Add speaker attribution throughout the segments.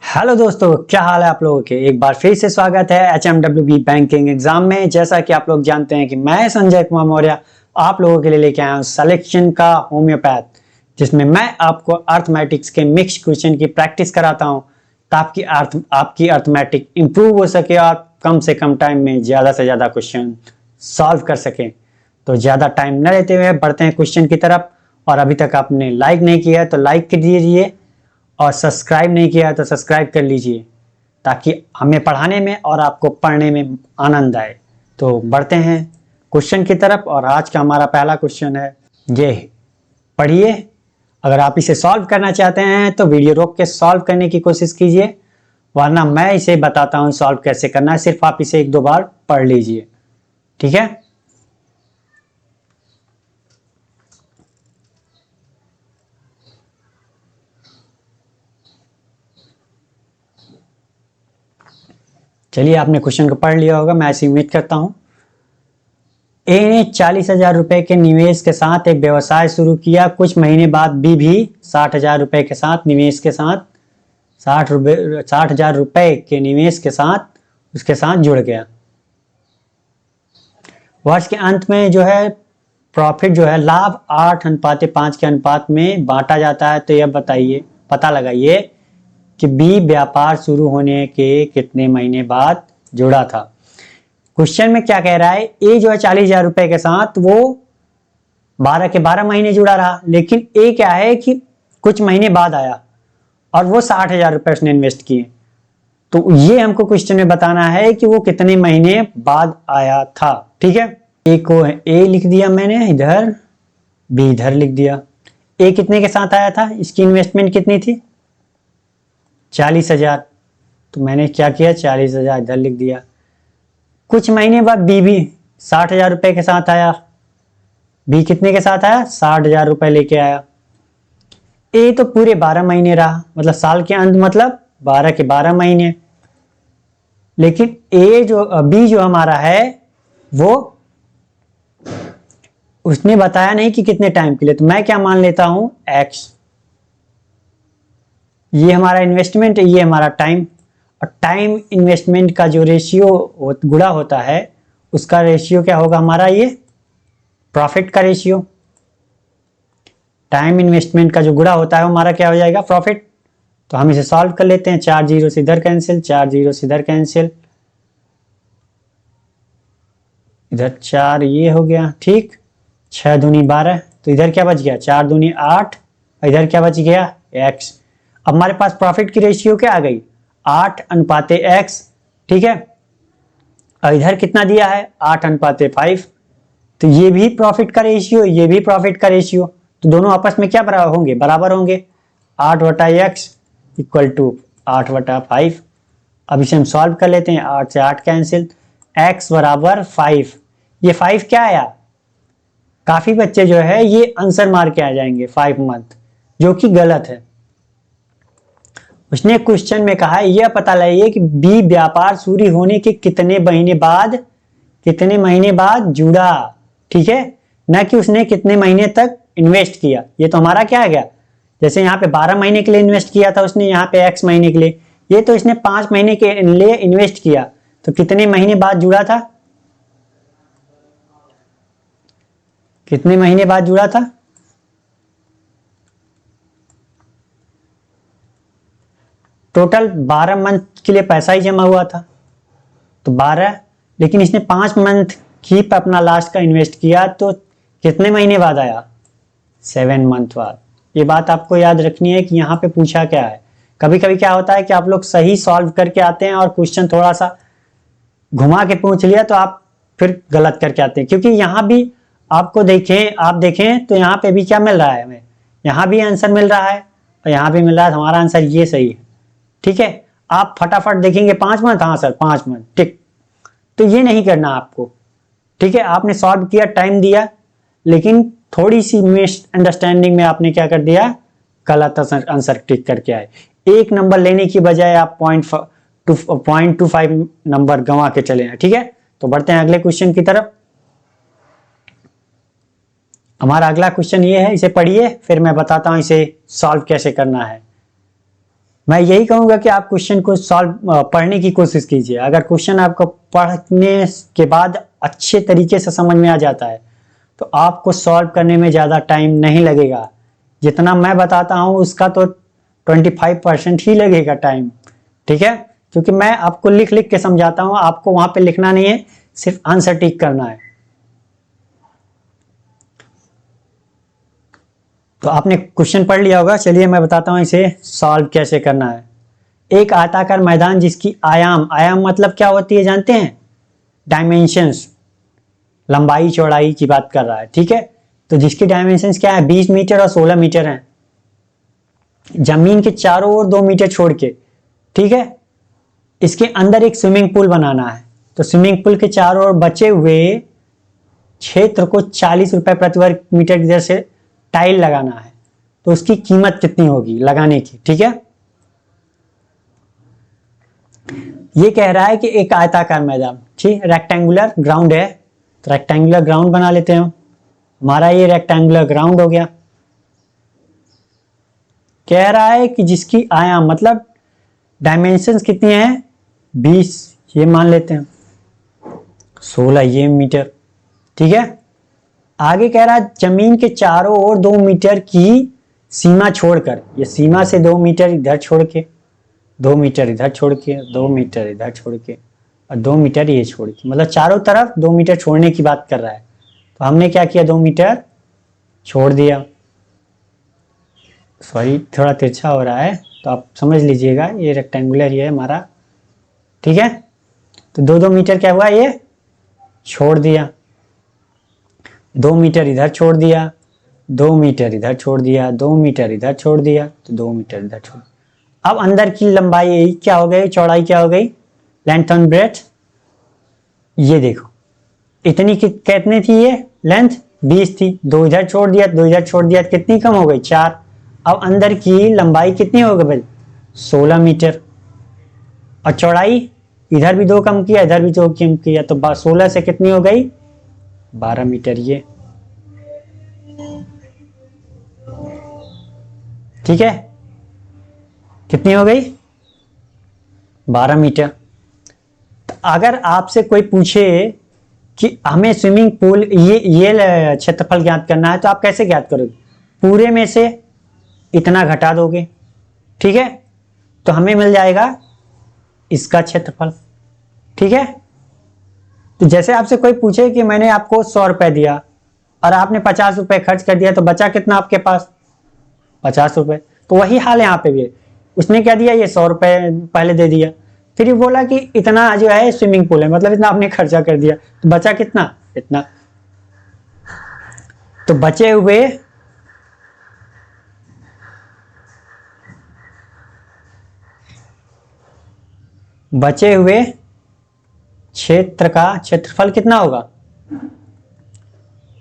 Speaker 1: Hello दोस्तों, क्या हाल है आप लोगों के। एक बार फिर से स्वागत है HMWB बैंकिंग एग्जाम में। जैसा कि आप लोग जानते हैं कि मैं संजय कुमार मौर्य आप लोगों के लिए लेके आया हूँ सिलेक्शन का होम्योपैथ, जिसमें मैं आपको अर्थमेटिक्स के मिक्स क्वेश्चन की प्रैक्टिस कराता हूँ ताकि आपकी अर्थमेटिक इंप्रूव हो सके और कम से कम टाइम में ज़्यादा से ज़्यादा क्वेश्चन सॉल्व कर सकें। तो ज़्यादा टाइम न लेते हुए बढ़ते हैं क्वेश्चन की तरफ। और अभी तक आपने लाइक नहीं किया है तो लाइक कर दीजिए और सब्सक्राइब नहीं किया है तो सब्सक्राइब कर लीजिए ताकि हमें पढ़ाने में और आपको पढ़ने में आनंद आए। तो बढ़ते हैं क्वेश्चन की तरफ और आज का हमारा पहला क्वेश्चन है ये। पढ़िए। अगर आप इसे सॉल्व करना चाहते हैं तो वीडियो रोक के सॉल्व करने की कोशिश कीजिए, वरना मैं इसे बताता हूँ सॉल्व कैसे करना है। सिर्फ आप इसे एक दो बार पढ़ लीजिए, ठीक है। चलिए, आपने क्वेश्चन को पढ़ लिया होगा, मैं ऐसी उम्मीद करता हूं। ए ने 40,000 रुपए के निवेश के साथ एक व्यवसाय शुरू किया। कुछ महीने बाद बी भी 60,000 रुपए के साथ निवेश के साथ 60,000 रुपए के निवेश के साथ उसके साथ जुड़ गया। वर्ष के अंत में जो है प्रॉफिट जो है लाभ 8:5 के अनुपात में बांटा जाता है। तो यह बताइए, पता लगाइए कि बी व्यापार शुरू होने के कितने महीने बाद जुड़ा था। क्वेश्चन में क्या कह रहा है, ए जो है 40,000 रुपए के साथ वो 12 के 12 महीने जुड़ा रहा, लेकिन ए क्या है कि कुछ महीने बाद आया और वो 60,000 रुपए उसने इन्वेस्ट किए। तो ये हमको क्वेश्चन में बताना है कि वो कितने महीने बाद आया था, ठीक है। ए को ए लिख दिया मैंने इधर, बी इधर लिख दिया। ए कितने के साथ आया था, इसकी इन्वेस्टमेंट कितनी थी 40,000, तो मैंने क्या किया 40,000 इधर लिख दिया। कुछ महीने बाद बी भी 60,000 रुपए के साथ आया। बी कितने के साथ आया 60,000 रुपए लेके आया। ए तो पूरे 12 महीने रहा, मतलब साल के अंत मतलब 12 के 12 महीने। लेकिन ए जो बी जो हमारा है वो उसने बताया नहीं कि कितने टाइम के लिए। तो मैं क्या मान लेता हूं एक्स, ये हमारा इन्वेस्टमेंट है, ये हमारा टाइम। और टाइम इन्वेस्टमेंट का जो रेशियो गुणा होता है उसका रेशियो क्या होगा हमारा, ये प्रॉफिट का रेशियो। टाइम इन्वेस्टमेंट का जो गुणा होता है हमारा क्या हो जाएगा, प्रॉफिट। तो हम इसे सॉल्व कर लेते हैं। 4 जीरो से इधर कैंसिल, 4 जीरो से इधर कैंसिल, इधर 4 ये हो गया, ठीक। 6 दूनी 12, तो इधर क्या बच गया 4 दूनी 8, इधर क्या बच गया x। अब हमारे पास प्रॉफिट की रेशियो क्या आ गई 8:x, ठीक है। और इधर कितना दिया है 8:5, तो ये भी प्रॉफिट का रेशियो, ये भी प्रॉफिट का रेशियो, तो दोनों आपस में क्या बराबर होंगे, बराबर होंगे। 8/x equal to 8/5। अब इसे हम सॉल्व कर लेते हैं, 8 से 8 कैंसिल, x बराबर 5। ये 5 क्या आया, काफी बच्चे जो है ये आंसर मार के आ जाएंगे 5 मंथ, जो कि गलत है। उसने क्वेश्चन में कहा है यह पता लगाइए कि बी व्यापार शुरू होने के कितने महीने बाद जुड़ा, ठीक है, न कि उसने कितने महीने तक इन्वेस्ट किया। ये तो हमारा क्या आ गया, जैसे यहाँ पे 12 महीने के लिए इन्वेस्ट किया था उसने, यहाँ पे x महीने के लिए, ये तो इसने 5 महीने के लिए इन्वेस्ट किया, तो कितने महीने बाद जुड़ा था, कितने महीने बाद जुड़ा था, टोटल 12 मंथ के लिए पैसा ही जमा हुआ था तो 12, लेकिन इसने 5 मंथ की अपना लास्ट का इन्वेस्ट किया, तो कितने महीने बाद आया 7 मंथ बाद। ये बात आपको याद रखनी है कि यहाँ पे पूछा क्या है। कभी कभी क्या होता है कि आप लोग सही सॉल्व करके आते हैं और क्वेश्चन थोड़ा सा घुमा के पूछ लिया तो आप फिर गलत करके आते हैं, क्योंकि यहाँ भी आपको आप देखें तो यहाँ पे भी क्या मिल रहा है हमें, यहाँ भी आंसर मिल रहा है और यहाँ भी मिल रहा है, हमारा आंसर ये सही है, ठीक है। आप फटाफट देखेंगे 5 मंथ, हाँ सर 5 मंथ, ठीक। तो ये नहीं करना आपको, ठीक है। आपने सॉल्व किया, टाइम दिया, लेकिन थोड़ी सी मिस अंडरस्टैंडिंग में आपने क्या कर दिया, गलत आंसर टिक करके आए। 1 नंबर लेने की बजाय आप 0.25 नंबर गंवा के चले हैं, ठीक है। तो बढ़ते हैं अगले क्वेश्चन की तरफ। हमारा अगला क्वेश्चन ये है, इसे पढ़िए फिर मैं बताता हूं इसे सॉल्व कैसे करना है। मैं यही कहूंगा कि आप क्वेश्चन को सॉल्व पढ़ने की कोशिश कीजिए। अगर क्वेश्चन आपको पढ़ने के बाद अच्छे तरीके से समझ में आ जाता है तो आपको सॉल्व करने में ज़्यादा टाइम नहीं लगेगा। जितना मैं बताता हूँ उसका तो 25% ही लगेगा टाइम, ठीक है, क्योंकि मैं आपको लिख लिख के समझाता हूँ, आपको वहां पे लिखना नहीं है, सिर्फ आंसर टिक करना है। तो आपने क्वेश्चन पढ़ लिया होगा, चलिए मैं बताता हूं इसे सॉल्व कैसे करना है। एक आयताकार मैदान जिसकी आयाम आयाम मतलब क्या होती है जानते हैं? डायमेंशंस, लंबाई चौड़ाई की बात कर रहा है, ठीक है। तो जिसकी डायमेंशंस क्या है? 20 मीटर और 16 मीटर है। जमीन के चारों ओर 2 मीटर छोड़ के, ठीक है। इसके अंदर एक स्विमिंग पूल बनाना है। तो स्विमिंग पूल के चारों ओर बचे हुए क्षेत्र को 40 रुपए प्रति वर्ग मीटर की दर से टाइल लगाना है। तो उसकी कीमत कितनी होगी लगाने की, ठीक है। ये कह रहा है कि एक आयताकार मैदान, ठीक, रेक्टेंगुलर ग्राउंड है, तो रेक्टेंगुलर ग्राउंड बना लेते हैं। हमारा ये रेक्टेंगुलर ग्राउंड हो गया। कह रहा है कि जिसकी आयाम मतलब डायमेंशंस कितनी है? 20, ये मान लेते हैं, 16 ये मीटर, ठीक है। आगे कह रहा है जमीन के चारों ओर 2 मीटर की सीमा छोड़कर, ये सीमा से 2 मीटर इधर छोड़ के, 2 मीटर इधर छोड़ के, 2 मीटर इधर छोड़ के और 2 मीटर ये छोड़ के, मतलब चारों तरफ 2 मीटर छोड़ने की बात कर रहा है। तो हमने क्या किया? 2 मीटर छोड़ दिया। सॉरी थोड़ा तिरछा हो रहा है तो आप समझ लीजिएगा, ये रेक्टेंगुलर ये है हमारा, ठीक है। तो 2-2 मीटर क्या हुआ? ये छोड़ दिया। 2 मीटर इधर छोड़ दिया, 2 मीटर इधर छोड़ दिया, 2 मीटर इधर छोड़ दिया, तो 2 मीटर इधर छोड़। अब अंदर की लंबाई क्या हो गई? चौड़ाई क्या हो गई? लेंथ एंड ब्रेथ, ये देखो इतनी कितनी थी? ये लेंथ 20 थी, 2 इधर छोड़ दिया, 2 इधर छोड़ दिया, कितनी कम हो गई? 4। अब अंदर की लंबाई कितनी हो गई भाई? 16 मीटर। और चौड़ाई इधर भी 2 कम किया, इधर भी 2 कम किया, तो 16 से कितनी हो गई? 12 मीटर ये, ठीक है। कितनी हो गई? 12 मीटर। तो अगर आपसे कोई पूछे कि हमें स्विमिंग पूल ये क्षेत्रफल ज्ञात करना है, तो आप कैसे ज्ञात करोगे? पूरे में से इतना घटा दोगे, ठीक है, तो हमें मिल जाएगा इसका क्षेत्रफल, ठीक है। तो जैसे आपसे कोई पूछे कि मैंने आपको 100 रुपए दिया और आपने 50 रुपए खर्च कर दिया, तो बचा कितना आपके पास? 50 रुपए। तो वही हाल यहाँ पे भी है। उसने क्या दिया? ये 100 रुपए पहले दे दिया, फिर ये बोला कि इतना जो है स्विमिंग पूल है, मतलब इतना आपने खर्चा कर दिया, तो बचा कितना? इतना। तो बचे हुए क्षेत्र का क्षेत्रफल कितना होगा?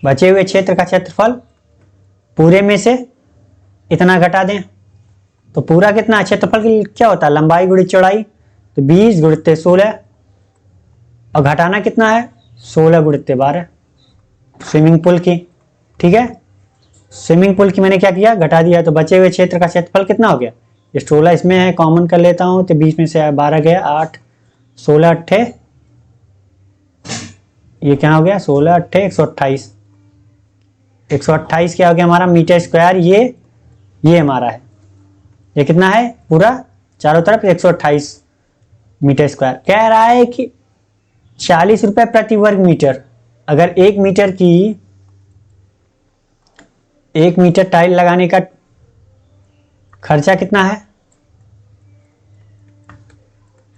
Speaker 1: बचे हुए क्षेत्र का क्षेत्रफल पूरे में से इतना घटा दें, तो पूरा कितना? क्षेत्रफल क्या होता है? लंबाई गुणित चौड़ाई, तो 20 गुणित 16, और घटाना कितना है? 16 गुणित 12 स्विमिंग पूल की, ठीक है। स्विमिंग पूल की मैंने क्या किया? घटा दिया। तो बचे हुए क्षेत्र का क्षेत्रफल कितना हो गया? ये 16 इसमें है, कॉमन कर लेता हूं, तो 20 में से 12 गया, 8, 16 अट्ठे, ये क्या हो गया? 16 अट्ठे 128, 128 क्या हो गया हमारा? Metre square. ये हमारा है, ये कितना है? पूरा चारों तरफ 128 मीटर स्क्वायर। कह रहा है कि 40 रुपए प्रति वर्ग मीटर। अगर 1 मीटर टाइल लगाने का खर्चा कितना है?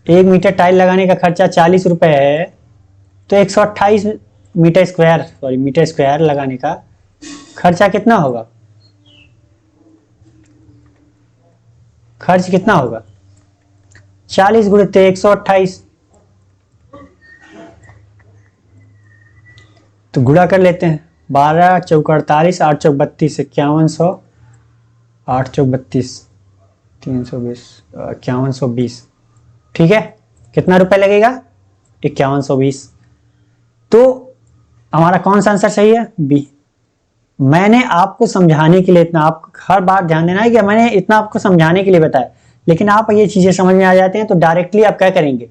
Speaker 1: 1 मीटर टाइल लगाने का खर्चा 40 रुपए है, तो 128 मीटर स्क्वायर लगाने का खर्चा कितना होगा? खर्च कितना होगा? 40 गुणित 128, तो गुणा कर लेते हैं। 12 चौक 48, 8 चौक 32, 5100, 8 चौक 32, 320, 5120, ठीक है। कितना रुपए लगेगा? 5120। तो हमारा कौन सा आंसर सही है? बी। मैंने आपको समझाने के लिए इतना, आप हर बार ध्यान देना है कि मैंने इतना आपको समझाने के लिए बताया, लेकिन आप ये चीज़ें समझ में आ जाते हैं तो डायरेक्टली आप क्या करेंगे,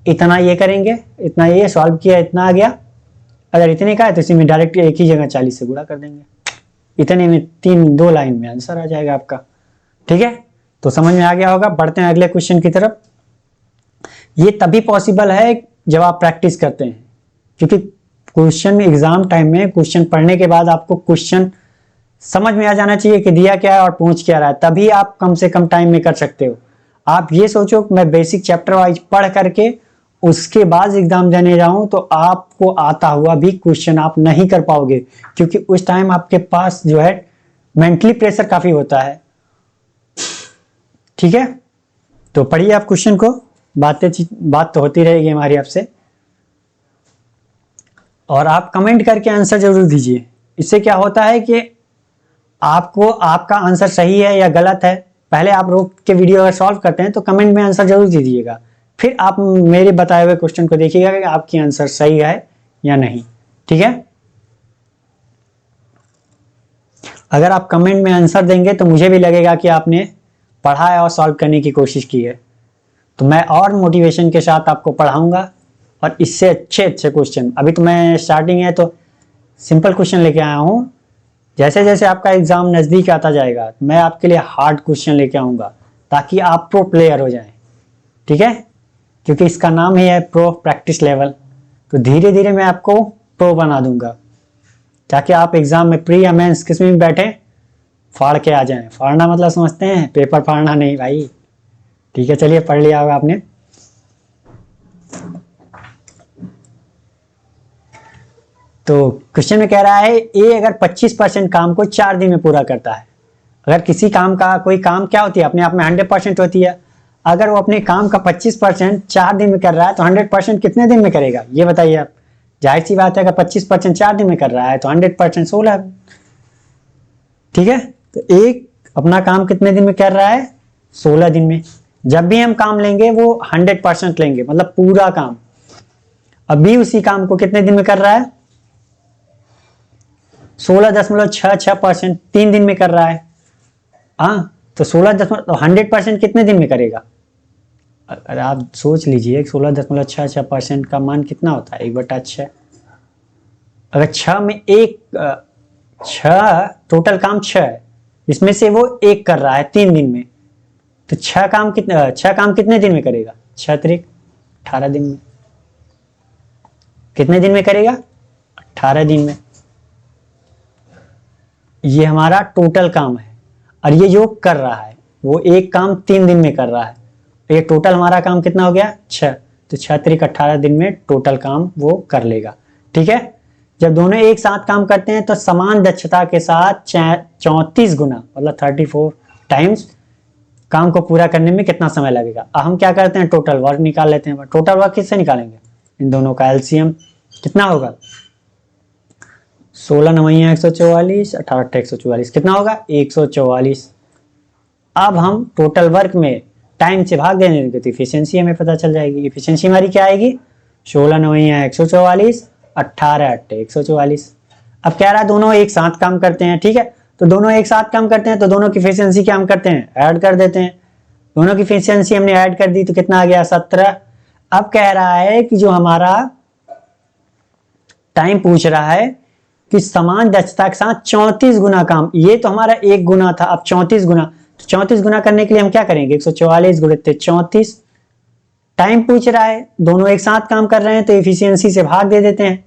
Speaker 1: इतना ये करेंगे, इतना ये सॉल्व किया, इतना आ गया, अगर इतने का है तो इसी में डायरेक्ट एक ही जगह 40 से गुणा कर देंगे, इतने में 2 लाइन में आंसर आ जाएगा आपका। ठीक है, तो समझ में आ गया होगा। बढ़ते हैं अगले क्वेश्चन की तरफ। ये तभी पॉसिबल है जब आप प्रैक्टिस करते हैं, क्योंकि क्वेश्चन में एग्जाम टाइम में क्वेश्चन पढ़ने के बाद आपको क्वेश्चन समझ में आ जाना चाहिए कि दिया क्या है और पूछ क्या रहा है, तभी आप कम से कम टाइम में कर सकते हो। आप ये सोचो कि मैं बेसिक चैप्टर वाइज पढ़ करके उसके बाद एग्जाम देने जाऊं तो आपको आता हुआ भी क्वेश्चन आप नहीं कर पाओगे, क्योंकि उस टाइम आपके पास जो है मेंटली प्रेशर काफी होता है। ठीक है, तो पढ़िए आप क्वेश्चन को, बात तो होती रहेगी हमारी आपसे, और आप कमेंट करके आंसर जरूर दीजिए। इससे क्या होता है कि आपको आपका आंसर सही है या गलत है, पहले आप रोक के वीडियो अगर सॉल्व करते हैं तो कमेंट में आंसर जरूर दीजिएगा, फिर आप मेरे बताए हुए क्वेश्चन को देखिएगा कि आपकी आंसर सही है या नहीं। ठीक है, अगर आप कमेंट में आंसर देंगे तो मुझे भी लगेगा कि आपने पढ़ा है और सॉल्व करने की कोशिश की है, तो मैं और मोटिवेशन के साथ आपको पढ़ाऊंगा और इससे अच्छे अच्छे क्वेश्चन। अभी तो मैं स्टार्टिंग है तो सिंपल क्वेश्चन लेके आया हूं, जैसे जैसे आपका एग्जाम नज़दीक आता जाएगा मैं आपके लिए हार्ड क्वेश्चन लेके आऊंगा ताकि आप प्रो प्लेयर हो जाएं। ठीक है, क्योंकि इसका नाम ही है प्रो प्रैक्टिस लेवल, तो धीरे धीरे मैं आपको प्रो बना दूंगा ताकि आप एग्जाम में प्री या मेंस किस में बैठे फाड़ के आ जाएं। फाड़ना मतलब समझते हैं, पेपर फाड़ना नहीं भाई। ठीक है, चलिए पढ़ लिया होगा आपने। तो क्वेश्चन में कह रहा है ए अगर 25% काम को 4 दिन में पूरा करता है। अगर किसी काम का कोई काम क्या होती है अपने आप में 100% होती है, अगर वो अपने काम का 25% 4 दिन में कर रहा है तो 100% कितने दिन में करेगा ये बताइए आप। जाहिर सी बात है अगर 25% 4 दिन में कर रहा है तो 100% 16। ठीक है, तो एक अपना काम कितने दिन में कर रहा है, 16 दिन में। जब भी हम काम लेंगे वो 100% लेंगे, मतलब पूरा काम। अभी उसी काम को कितने दिन में कर रहा है, 16.66%, 3 दिन में कर रहा है। हाँ, तो 100% कितने दिन में करेगा। अगर आप सोच लीजिए 16.66% का मान कितना होता है, 1/6। अगर 6 में एक 6 टोटल काम 6 है, इसमें से वो 1 कर रहा है 3 दिन में, तो 6 काम कितने दिन में करेगा, 6 त्रिक 18 दिन में। कितने दिन में करेगा, 18 दिन में। ये हमारा टोटल काम है, और ये जो कर रहा है वो एक काम 3 दिन में कर रहा है, तो ये टोटल हमारा काम कितना हो गया, 6। तो 6 त्रिक 18 दिन में टोटल काम वो कर लेगा। ठीक है, जब दोनों एक साथ काम करते हैं तो समान दक्षता के साथ 34 गुना मतलब 34 टाइम्स काम को पूरा करने में कितना समय लगेगा। अब हम क्या करते हैं, टोटल वर्क निकाल लेते हैं। टोटल वर्क किससे निकालेंगे, इन दोनों का एलसीएम कितना होगा, 16 9 144, 18 144, कितना होगा 144। अब हम टोटल वर्क में टाइम से भाग देंगे तो इफिशियंसी हमें पता चल जाएगी। इफिशियंसी हमारी क्या आएगी, 16 9 144, 18 8 144। अब कह रहा है दोनों एक साथ काम करते हैं। ठीक है, तो दोनों एक साथ काम करते हैं तो दोनों की इफिशियंसी क्या हम करते हैं, ऐड कर देते हैं। दोनों की इफिशियंसी हमने ऐड कर दी तो कितना आ गया, 17। अब कह रहा है कि जो हमारा टाइम पूछ रहा है कि समान दक्षता के साथ 34 गुना काम, ये तो हमारा 1 गुना था, अब 34 गुना। तो 34 गुना करने के लिए हम क्या करेंगे, 144 गुणित 34। टाइम पूछ रहा है, दोनों एक साथ काम कर रहे हैं तो इफिशियंसी से भाग दे देते हैं,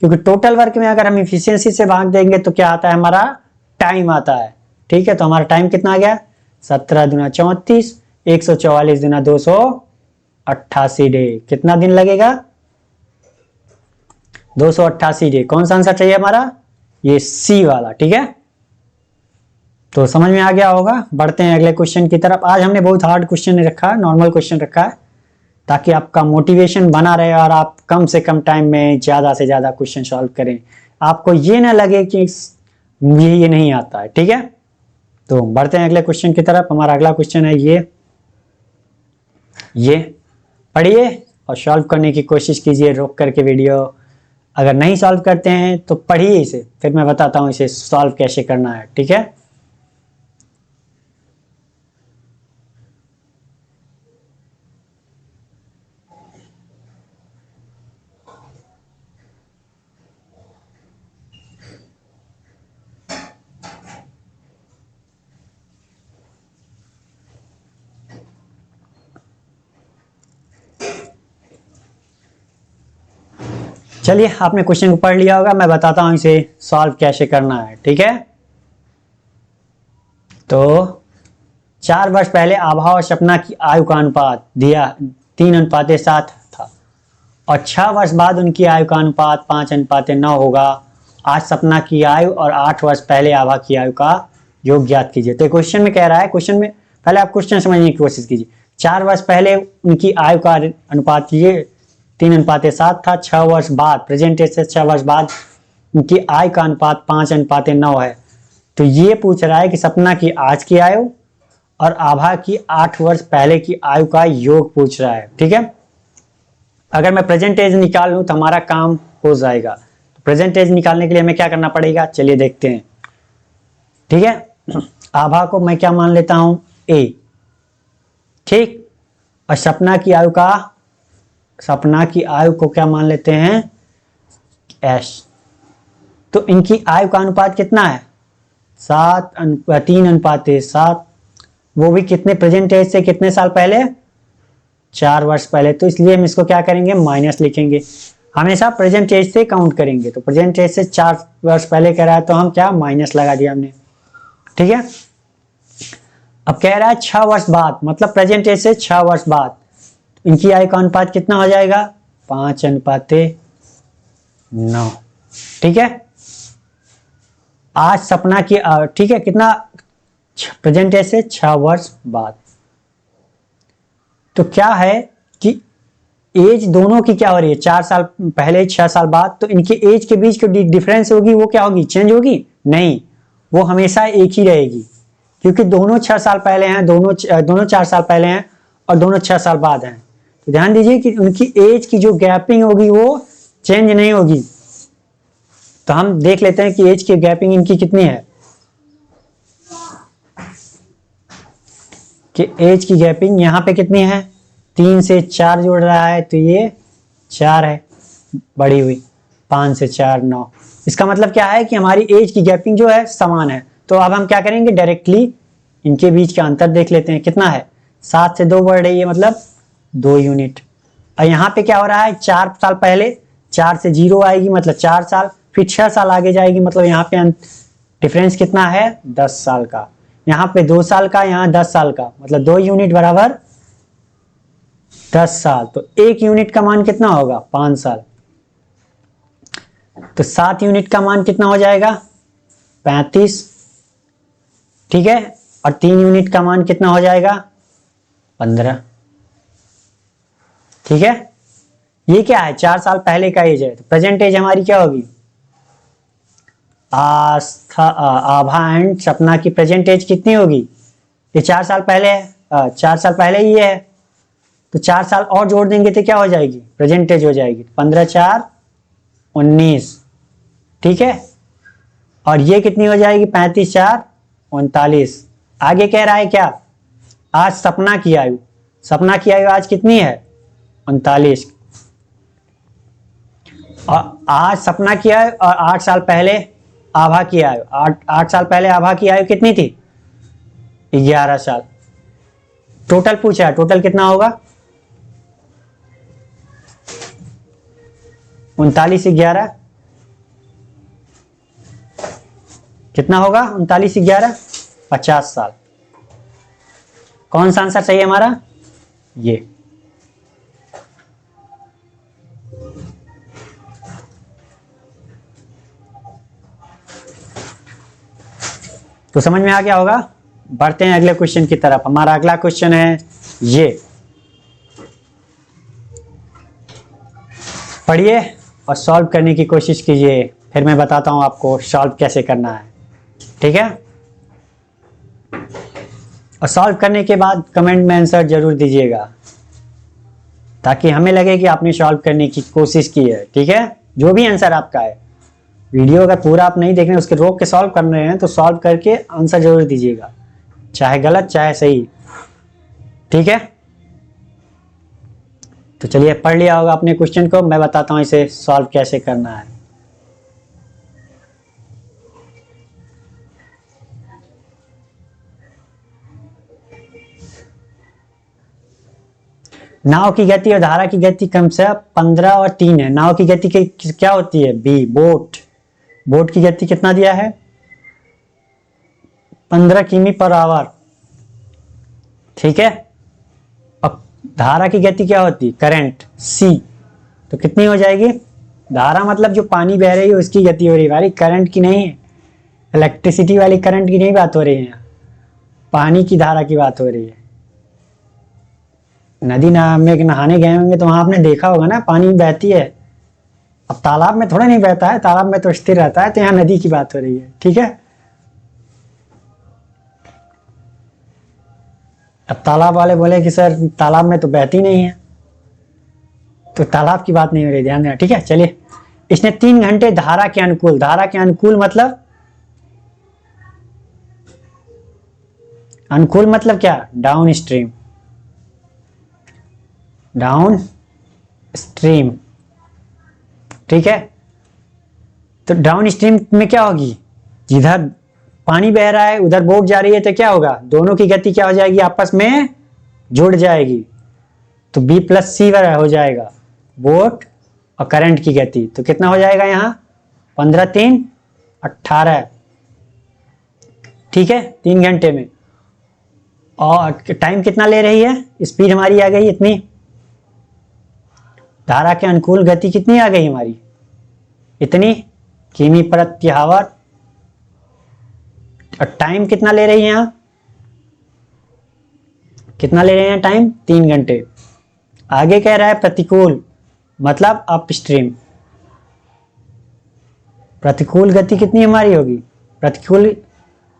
Speaker 1: क्योंकि टोटल वर्क में अगर हम इफिशियंसी से भाग देंगे तो क्या आता है, हमारा टाइम आता है। ठीक है, तो हमारा टाइम कितना आ गया, 17 दूना 34, 144 दूना 288 डे। कितना दिन लगेगा, 288 डे। कौन सा आंसर चाहिए हमारा, ये सी वाला। ठीक है, तो समझ में आ गया होगा। बढ़ते हैं अगले क्वेश्चन की तरफ। आज हमने बहुत हार्ड क्वेश्चन नहीं रखा, नॉर्मल क्वेश्चन रखा है ताकि आपका मोटिवेशन बना रहे और आप कम से कम टाइम में ज्यादा से ज्यादा क्वेश्चन सॉल्व करें, आपको ये ना लगे कि मुझे ये नहीं आता है। ठीक है, तो बढ़ते हैं अगले क्वेश्चन की तरफ। हमारा अगला क्वेश्चन है ये पढ़िए और सॉल्व करने की कोशिश कीजिए रोक करके वीडियो। अगर नहीं सॉल्व करते हैं तो पढ़िए इसे, फिर मैं बताता हूं इसे सॉल्व कैसे करना है। ठीक है, चलिए, आपने क्वेश्चन को पढ़ लिया होगा, मैं बताता हूं इसे सॉल्व कैसे करना है। ठीक है, तो 4 वर्ष पहले आभा और सपना की आयु का अनुपात दिया 3:7 था, और 6 वर्ष बाद उनकी आयु का अनुपात 5:9 होगा। आज सपना की आयु और 8 वर्ष पहले आभा की आयु का योग ज्ञात कीजिए। तो क्वेश्चन में कह रहा है, क्वेश्चन में पहले आप क्वेश्चन समझने की कोशिश कीजिए। 4 वर्ष पहले उनकी आयु का अनुपात कीजिए 3:7 था। 6 वर्ष बाद, प्रेजेंट एज से 6 वर्ष बाद उनकी आयु का अनुपात 5:9 है। तो ये पूछ रहा है कि सपना की आज की आयु और आभा की 8 वर्ष पहले की आयु का योग पूछ रहा है। ठीक है, अगर मैं प्रेजेंट एज निकाल लूं तो हमारा काम हो जाएगा। तो प्रेजेंट एज निकालने के लिए हमें क्या करना पड़ेगा, चलिए देखते हैं। ठीक है, आभा को मैं क्या मान लेता हूं, ए। ठीक, और सपना की आयु को क्या मान लेते हैं, एस। तो इनकी आयु का अनुपात कितना है, 3:7। वो भी कितने, प्रेजेंट एज से कितने साल पहले, 4 वर्ष पहले। तो इसलिए हम इसको क्या करेंगे, माइनस लिखेंगे। हमेशा प्रेजेंट एज से काउंट करेंगे। तो प्रेजेंट एज से 4 वर्ष पहले कह रहा है तो हम क्या, माइनस लगा दिया हमने। ठीक है, अब कह रहा है 6 वर्ष बाद, मतलब प्रेजेंट एज से 6 वर्ष बाद इनकी आयु का अनुपात कितना हो जाएगा, 5:9। ठीक है, आज सपना की, ठीक है, कितना, प्रेजेंट एज से 6 वर्ष बाद। तो क्या है कि एज दोनों की क्या हो रही है, 4 साल पहले 6 साल बाद। तो इनकी एज के बीच जो डिफरेंस होगी वो क्या होगी, चेंज होगी नहीं, वो हमेशा एक ही रहेगी, क्योंकि दोनों 6 साल पहले हैं, दोनों 4 साल पहले हैं और दोनों 6 साल बाद हैं। तो ध्यान दीजिए कि उनकी एज की जो गैपिंग होगी वो चेंज नहीं होगी। तो हम देख लेते हैं कि एज की गैपिंग इनकी कितनी है, कि एज की गैपिंग यहाँ पे कितनी है, 3 से 4 जोड़ रहा है तो ये 4 है बढ़ी हुई, 5 से 4 9। इसका मतलब क्या है कि हमारी एज की गैपिंग जो है समान है। तो अब हम क्या करेंगे, डायरेक्टली इनके बीच का अंतर देख लेते हैं कितना है, 7 से 2 बढ़ रही है, मतलब 2 यूनिट। और यहाँ पे क्या हो रहा है, 4 साल पहले 4 से 0 आएगी, मतलब 4 साल, फिर 6 साल आगे जाएगी, मतलब यहाँ पे डिफरेंस कितना है, 10 साल का। यहाँ पे 2 साल का, यहाँ 10 साल का, मतलब 2 यूनिट बराबर 10 साल। तो 1 यूनिट का मान कितना होगा, 5 साल। तो 7 यूनिट का मान कितना हो जाएगा, 35। ठीक है, और 3 यूनिट का मान कितना हो जाएगा, 15। ठीक है, ये क्या है, 4 साल पहले का एज है। तो प्रेजेंट एज हमारी क्या होगी, आभा एंड सपना की प्रेजेंट एज कितनी होगी, ये 4 साल पहले है, 4 साल पहले ही है। तो 4 साल और जोड़ देंगे तो क्या हो जाएगी, प्रेजेंट एज हो जाएगी 15 4 19। ठीक है, और ये कितनी हो जाएगी, 35 4 39। आगे कह रहा है क्या, आज सपना की आयु, आज कितनी है, 39। और आज सपना की आयु और 8 साल पहले आभा की आयु, 8 साल पहले आभा की आयु कितनी थी, 11 साल। टोटल पूछा है, टोटल कितना होगा, 39 11 कितना होगा, 39 11 50 साल। कौन सा आंसर सही है हमारा, ये। तो समझ में आ गया होगा। बढ़ते हैं अगले क्वेश्चन की तरफ। हमारा अगला क्वेश्चन है ये, पढ़िए और सॉल्व करने की कोशिश कीजिए, फिर मैं बताता हूं आपको सॉल्व कैसे करना है। ठीक है, और सॉल्व करने के बाद कमेंट में आंसर जरूर दीजिएगा, ताकि हमें लगे कि आपने सॉल्व करने की कोशिश की है। ठीक है, जो भी आंसर आपका है, वीडियो अगर पूरा आप नहीं देख रहे हैं, उसके रोक के सॉल्व कर रहे हैं, तो सॉल्व करके आंसर जरूर दीजिएगा, चाहे गलत चाहे सही। ठीक है, तो चलिए, पढ़ लिया होगा अपने क्वेश्चन को, मैं बताता हूं इसे सॉल्व कैसे करना है। नाव की गति और धारा की गति कम से 15 और 3 है। नाव की गति क्या होती है? B, boat. बोट की गति कितना दिया है? 15 किमी पर आवर। ठीक है। अब धारा की गति क्या होती है? करंट, सी। तो कितनी हो जाएगी? धारा मतलब जो पानी बह रही है उसकी गति हो रही है भाई, करंट की नहीं है। इलेक्ट्रिसिटी वाली करंट की नहीं बात हो रही है, पानी की धारा की बात हो रही है। नदी में नहाने गए होंगे तो वहां आपने देखा होगा ना, पानी बहती है। अब तालाब में थोड़ा नहीं बहता है, तालाब में तो स्थिर रहता है, तो यहाँ नदी की बात हो रही है। ठीक है। अब तालाब वाले बोले कि सर तालाब में तो बहती नहीं है, तो तालाब की बात नहीं हो रही, ध्यान देना। ठीक है, चलिए। इसने 3 घंटे धारा के अनुकूल, धारा के अनुकूल मतलब, अनुकूल मतलब क्या? Down stream, down stream. ठीक है। तो डाउन स्ट्रीम में क्या होगी? जिधर पानी बह रहा है उधर बोट जा रही है, तो क्या होगा? दोनों की गति क्या हो जाएगी? आपस में जुड़ जाएगी। तो B प्लस C हो जाएगा, बोट और करंट की गति। तो कितना हो जाएगा यहाँ? 15 3 18। ठीक है, 3 घंटे में। और टाइम कितना ले रही है? स्पीड हमारी आ गई इतनी। धारा के अनुकूल गति कितनी आ गई हमारी? इतनी किमी प्रति आवर। और टाइम कितना ले रही है यहाँ? कितना ले रहे हैं टाइम? 3 घंटे। आगे कह रहा है प्रतिकूल मतलब अपस्ट्रीम। प्रतिकूल गति कितनी हमारी होगी? प्रतिकूल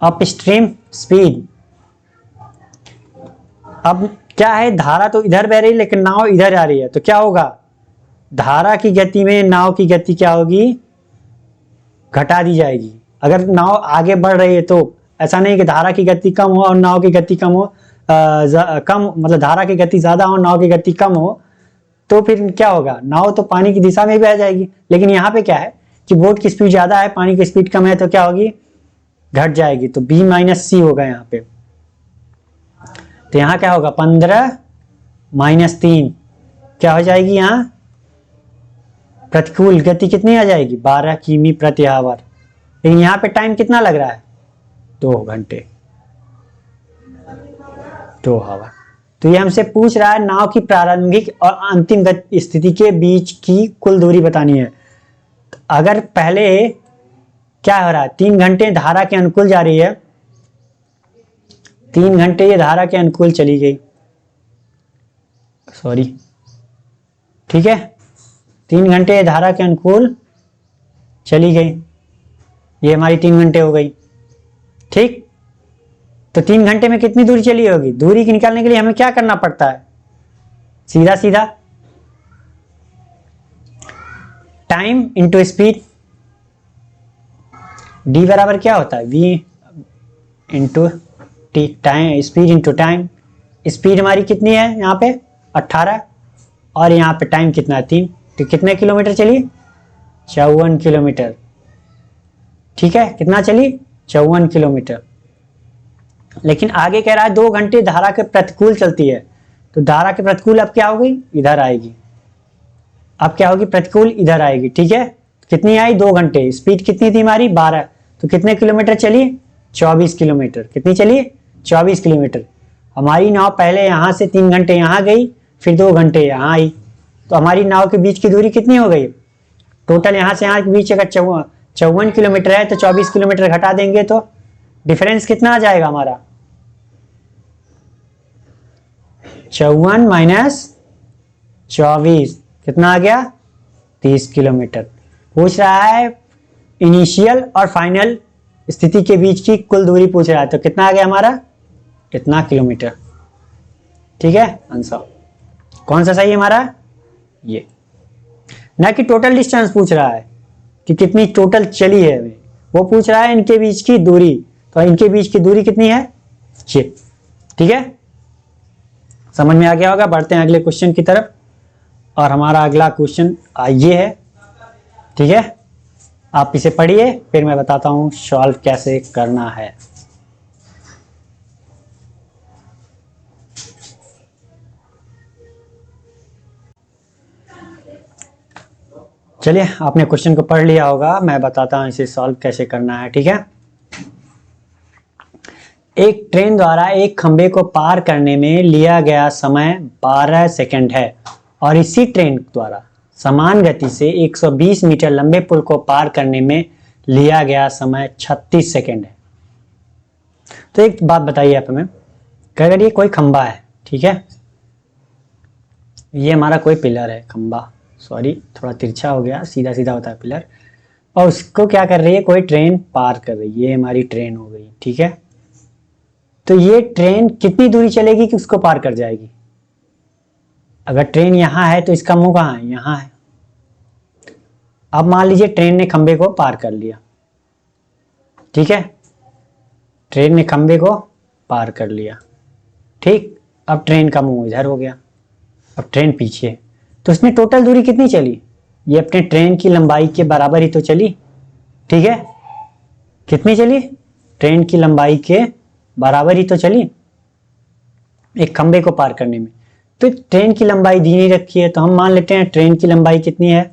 Speaker 1: अपस्ट्रीम स्पीड। अब क्या है? धारा तो इधर बह रही है लेकिन नाव इधर आ रही है, तो क्या होगा? धारा की गति में नाव की गति क्या होगी? घटा दी जाएगी। अगर नाव आगे बढ़ रही है तो ऐसा नहीं कि धारा की गति कम हो और नाव की गति कम हो, कम मतलब धारा की गति ज्यादा हो नाव की गति कम हो, तो फिर क्या होगा? नाव तो पानी की दिशा में बह जाएगी। लेकिन यहाँ पे क्या है कि बोट की स्पीड ज्यादा है, पानी की स्पीड कम है, तो क्या होगी? घट जाएगी। तो B माइनस सी होगा यहाँ पे। तो यहाँ क्या होगा? 15 माइनस 3 क्या हो जाएगी? यहाँ प्रतिकूल गति कितनी आ जाएगी? 12 किमी प्रति आवर। लेकिन यहाँ पे टाइम कितना लग रहा है? 2 घंटे, 2 आवर। तो ये हमसे पूछ रहा है नाव की प्रारंभिक और अंतिम स्थिति के बीच की कुल दूरी बतानी है। तो अगर पहले क्या हो रहा है? 3 घंटे धारा के अनुकूल जा रही है, 3 घंटे ये धारा के अनुकूल चली गई, सॉरी। ठीक है, 3 घंटे धारा के अनुकूल चली गई, ये हमारी 3 घंटे हो गई। ठीक। तो 3 घंटे में कितनी दूरी चली होगी? दूरी की निकालने के लिए हमें क्या करना पड़ता है? सीधा सीधा टाइम इंटू स्पीड। डी बराबर क्या होता है? V into T, time, speed into time. Speed हमारी कितनी है यहाँ पे? 18, और यहाँ पे टाइम कितना है? 3। तो कितने किलोमीटर चली? 54 किलोमीटर। ठीक है, कितना चली? 54 किलोमीटर। लेकिन आगे कह रहा है 2 घंटे धारा के प्रतिकूल चलती है, तो धारा के प्रतिकूल अब क्या होगी? इधर आएगी। अब क्या होगी? प्रतिकूल इधर आएगी। ठीक है, कितनी आई? 2 घंटे। स्पीड कितनी थी हमारी? 12। तो कितने किलोमीटर चली? 24 किलोमीटर। कितनी चली? 24 किलोमीटर। हमारी नाव पहले यहाँ से 3 घंटे यहाँ गई, फिर 2 घंटे यहाँ आई, तो हमारी नाव के बीच की दूरी कितनी हो गई? टोटल यहाँ से यहाँ के बीच अगर 54 किलोमीटर है, तो 24 किलोमीटर घटा देंगे तो डिफरेंस कितना आ जाएगा हमारा? 54 माइनस 24 कितना आ गया? 30 किलोमीटर। पूछ रहा है इनिशियल और फाइनल स्थिति के बीच की कुल दूरी पूछ रहा है, तो कितना आ गया हमारा? इतना किलोमीटर। ठीक है, आंसर कौन सा सही है हमारा? ये। ना कि टोटल डिस्टेंस पूछ रहा है कि कितनी टोटल चली है, वो पूछ रहा है इनके बीच की दूरी। तो इनके बीच की दूरी कितनी है? ये। ठीक है, समझ में आ गया होगा। बढ़ते हैं अगले क्वेश्चन की तरफ, और हमारा अगला क्वेश्चन ये है। ठीक है, आप इसे पढ़िए, फिर मैं बताता हूं सॉल्व कैसे करना है। चलिए, आपने क्वेश्चन को पढ़ लिया होगा, मैं बताता हूँ इसे सॉल्व कैसे करना है। ठीक है, एक ट्रेन द्वारा एक खंबे को पार करने में लिया गया समय 12 सेकंड है और इसी ट्रेन द्वारा समान गति से 120 मीटर लंबे पुल को पार करने में लिया गया समय 36 सेकंड है। तो एक बात बताइए आप हमें, अगर ये कोई खंबा है, ठीक है, ये हमारा कोई पिलर है, खंबा, सॉरी थोड़ा तिरछा हो गया, सीधा सीधा होता है पिलर, और उसको क्या कर रही है, कोई ट्रेन पार कर रही है, ये हमारी ट्रेन हो गई। ठीक है, तो ये ट्रेन कितनी दूरी चलेगी कि उसको पार कर जाएगी? अगर ट्रेन यहां है तो इसका मुंह कहां है? यहां है। अब मान लीजिए ट्रेन ने खंबे को पार कर लिया, ठीक है, ट्रेन ने खंबे को पार कर लिया, ठीक। अब ट्रेन का मुंह इधर हो गया, अब ट्रेन पीछे, तो इसने टोटल दूरी कितनी चली? ये अपने ट्रेन की लंबाई के बराबर ही तो चली। ठीक है, कितनी चली? ट्रेन की लंबाई के बराबर ही तो चली एक खंबे को पार करने में। तो ट्रेन की लंबाई दी नहीं रखी है, तो हम मान लेते हैं ट्रेन की लंबाई कितनी है?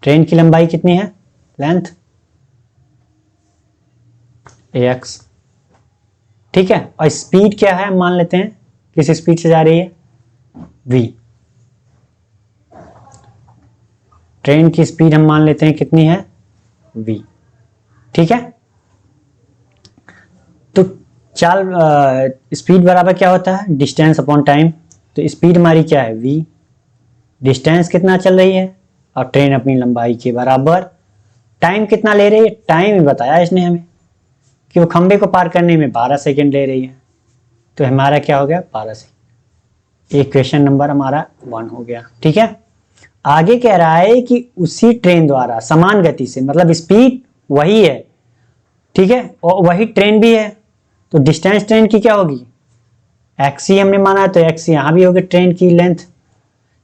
Speaker 1: ट्रेन की लंबाई कितनी है? लेंथ एक्स, ठीक है, और स्पीड क्या है हम मान लेते हैं, किस स्पीड से जा रही है? v। ट्रेन की स्पीड हम मान लेते हैं कितनी है? v। ठीक है, तो चाल स्पीड बराबर क्या होता है? Distance upon time. तो स्पीड हमारी क्या है? v। डिस्टेंस कितना चल रही है और ट्रेन अपनी लंबाई के बराबर। टाइम कितना ले रही है? टाइम ही बताया इसने हमें कि वो खंबे को पार करने में 12 सेकंड ले रही है, तो हमारा क्या हो गया? 12 सेकंड। इक्वेशन नंबर हमारा 1 हो गया। ठीक है, आगे कह रहा है कि उसी ट्रेन द्वारा समान गति से, मतलब स्पीड वही है, ठीक है, और वही ट्रेन भी है, तो डिस्टेंस ट्रेन की क्या होगी? एक्सी हमने माना है, तो एक्सी यहां भी होगी ट्रेन की लेंथ।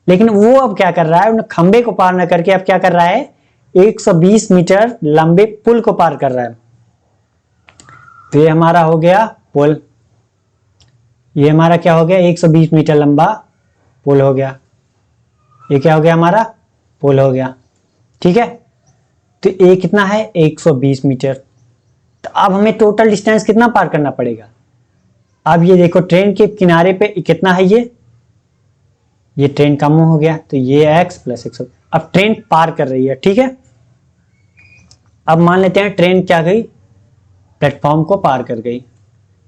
Speaker 1: लेकिन वो अब क्या कर रहा है, उन्हें खंबे को पार न करके अब क्या कर रहा है? 120 मीटर लंबे पुल को पार कर रहा है। तो ये हमारा हो गया पुल, ये हमारा क्या हो गया? 120 मीटर लंबा पुल हो गया। ये क्या हो गया? हमारा पुल हो गया। ठीक है, तो ये कितना है? 120 मीटर। तो अब हमें टोटल डिस्टेंस कितना पार करना पड़ेगा? अब ये देखो, ट्रेन के किनारे पे कितना है? ये ट्रेन का मुंह हो गया, तो ये x प्लस 100। अब ट्रेन पार कर रही है, ठीक है। अब मान लेते हैं ट्रेन क्या गई? प्लेटफॉर्म को पार कर गई।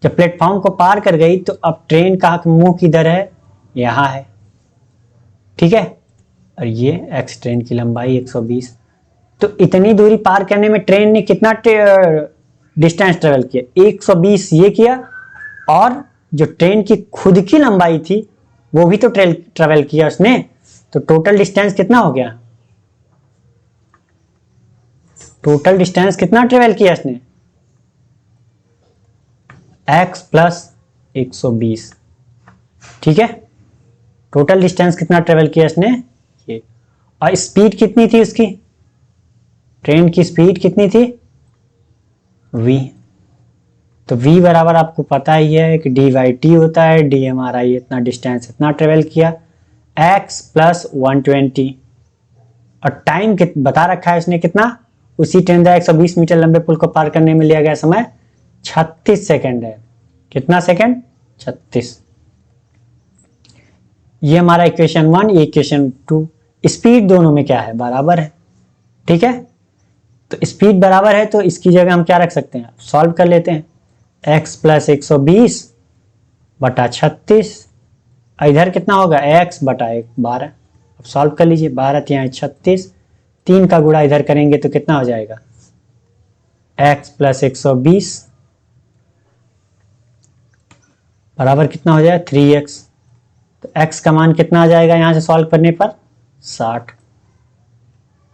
Speaker 1: जब प्लेटफॉर्म को पार कर गई तो अब ट्रेन का मुंह किधर है? यहां है, ठीक है, और ये x ट्रेन की लंबाई 120। तो इतनी दूरी पार करने में ट्रेन ने कितना डिस्टेंस ट्रेवल किया? 120 ये किया, और जो ट्रेन की खुद की लंबाई थी वो भी तो ट्रेवल किया उसने। तो टोटल डिस्टेंस कितना हो गया? टोटल डिस्टेंस कितना ट्रेवल किया इसने? x प्लस 120, ठीक है। टोटल डिस्टेंस कितना ट्रेवल किया इसने? ये। और स्पीड कितनी थी उसकी? ट्रेन की स्पीड कितनी थी? v। तो v बराबर आपको पता ही है कि डी बाई टी होता है। डी हमारा ये इतना डिस्टेंस इतना ट्रेवल किया, x प्लस 120, और टाइम बता रखा है इसने कितना? उसी ट्रेन द्वारा 120 मीटर लंबे पुल को पार करने में लिया गया समय 36 सेकंड है। कितना सेकंड? 36। ये हमारा इक्वेशन 1, ये इक्वेशन 2। स्पीड दोनों में क्या है? बराबर है, ठीक है। तो स्पीड बराबर है, तो इसकी जगह हम क्या रख सकते हैं? सॉल्व कर लेते हैं। x प्लस 120 बटा 36, इधर कितना होगा? x बटा 12। अब सॉल्व कर लीजिए, 12 यहाँ 36, 3 का गुणा इधर करेंगे तो कितना हो जाएगा? x प्लस 120 बराबर कितना हो जाएगा? 3x। तो x का मान कितना आ जाएगा यहां से सॉल्व करने पर? 60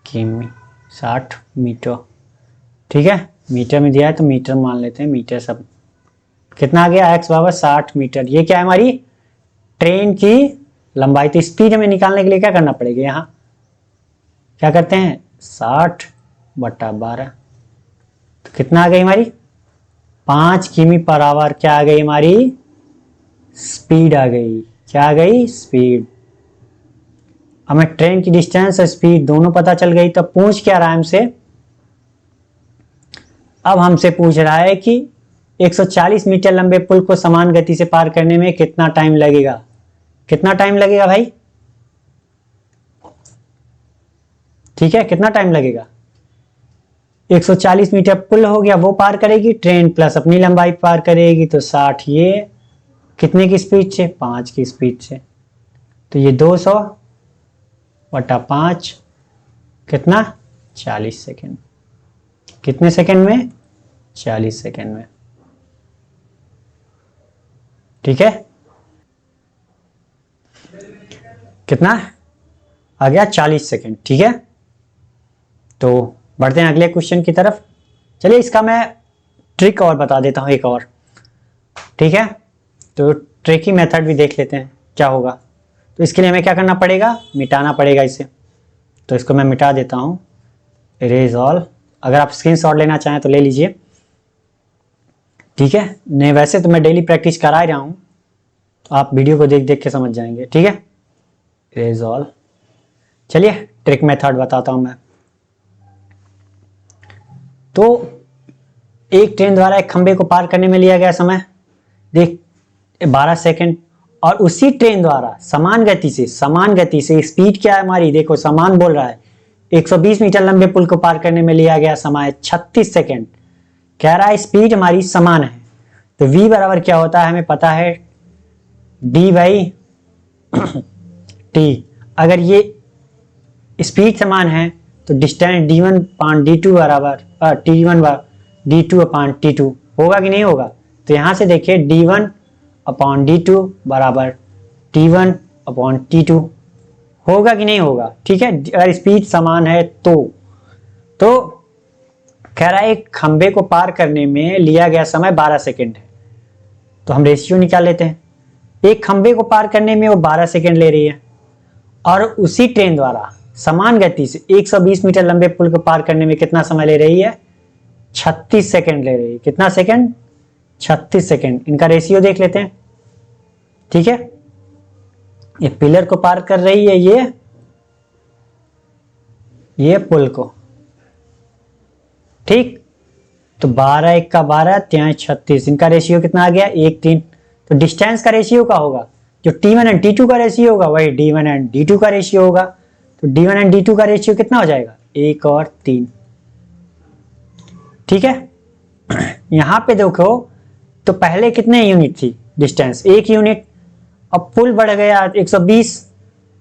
Speaker 1: किमी, 60 मीटर, ठीक है। मीटर में दिया है तो मीटर मान लेते हैं, मीटर सब कितना आ गया? x बराबर 60 मीटर। ये क्या है? हमारी ट्रेन की लंबाई। तो स्पीड हमें निकालने के लिए क्या करना पड़ेगा? यहां क्या करते हैं? 60 बटा 12, तो कितना आ गई हमारी? 5 किमी पर आवर। क्या आ गई हमारी? स्पीड आ गई। क्या आ गई? स्पीड। हमें ट्रेन की डिस्टेंस और स्पीड दोनों पता चल गई, तो पूछ क्या रहा है हमसे, अब हमसे पूछ रहा है कि 140 मीटर लंबे पुल को समान गति से पार करने में कितना टाइम लगेगा। कितना टाइम लगेगा भाई? ठीक है, कितना टाइम लगेगा? 140 मीटर पुल हो गया, वो पार करेगी, ट्रेन प्लस अपनी लंबाई पार करेगी, तो 60 ये कितने की स्पीड से? 5 की स्पीड से। तो ये 200 बटा 5 कितना? 40 सेकेंड। कितने सेकेंड में? 40 सेकेंड में। ठीक है, कितना आ गया? 40 सेकेंड। ठीक है, तो बढ़ते हैं अगले क्वेश्चन की तरफ। चलिए इसका मैं ट्रिक और बता देता हूं एक और। ठीक है, तो ट्रिकी मेथड भी देख लेते हैं क्या होगा। तो इसके लिए हमें क्या करना पड़ेगा? मिटाना पड़ेगा इसे। तो इसको मैं मिटा देता हूं, इरेज ऑल। अगर आप स्क्रीनशॉट लेना चाहें तो ले लीजिए। ठीक है, नहीं वैसे तो मैं डेली प्रैक्टिस करा ही रहा हूं, तो आप वीडियो को देख देख के समझ जाएंगे। ठीक है, इरेज ऑल। चलिए ट्रिक मेथड बताता हूं मैं। तो एक ट्रेन द्वारा एक खंबे को पार करने में लिया गया समय देख 12 सेकंड, और उसी ट्रेन द्वारा समान गति से स्पीड क्या है हमारी? देखो समान बोल रहा है, 120 मीटर लंबे पुल को पार करने में लिया गया समय 36 सेकंड। कह रहा है स्पीड हमारी समान है, तो v बराबर क्या होता है हमें पता है, d बाई टी। अगर ये स्पीड समान है तो डिस्टेंस d1 अपान d2 बराबर t1 d2 अपान t2 होगा कि नहीं होगा? तो यहां से देखिए d1 अपान d2 बराबर t1 अपान t2 होगा कि नहीं होगा? ठीक है, अगर स्पीड समान है तो कह रहा है एक खंबे को पार करने में लिया गया समय 12 सेकंड है। तो हम रेशियो निकाल लेते हैं। एक खंबे को पार करने में वो 12 सेकंड ले रही है, और उसी ट्रेन द्वारा समान गति से 120 मीटर लंबे पुल को पार करने में कितना समय ले रही है? 36 सेकंड ले रही है। कितना सेकंड? 36 सेकंड। इनका रेशियो देख लेते हैं। ठीक है, ये पिलर को पार कर रही है ये पुल को। ठीक, तो 12 1 का 12 ત્યાં 36। इनका रेशियो कितना आ गया? 1:3। तो डिस्टेंस का रेशियो क्या होगा? जो T1 एंड T2 का रेशियो होगा वही D1 एंड D2 का रेशियो होगा। तो D1 एंड D2 का रेशियो कितना हो जाएगा? 1 और 3। ठीक है, यहां पे देखो तो पहले कितने यूनिट थी डिस्टेंस? 1 यूनिट। अब पुल बढ़ गया 120,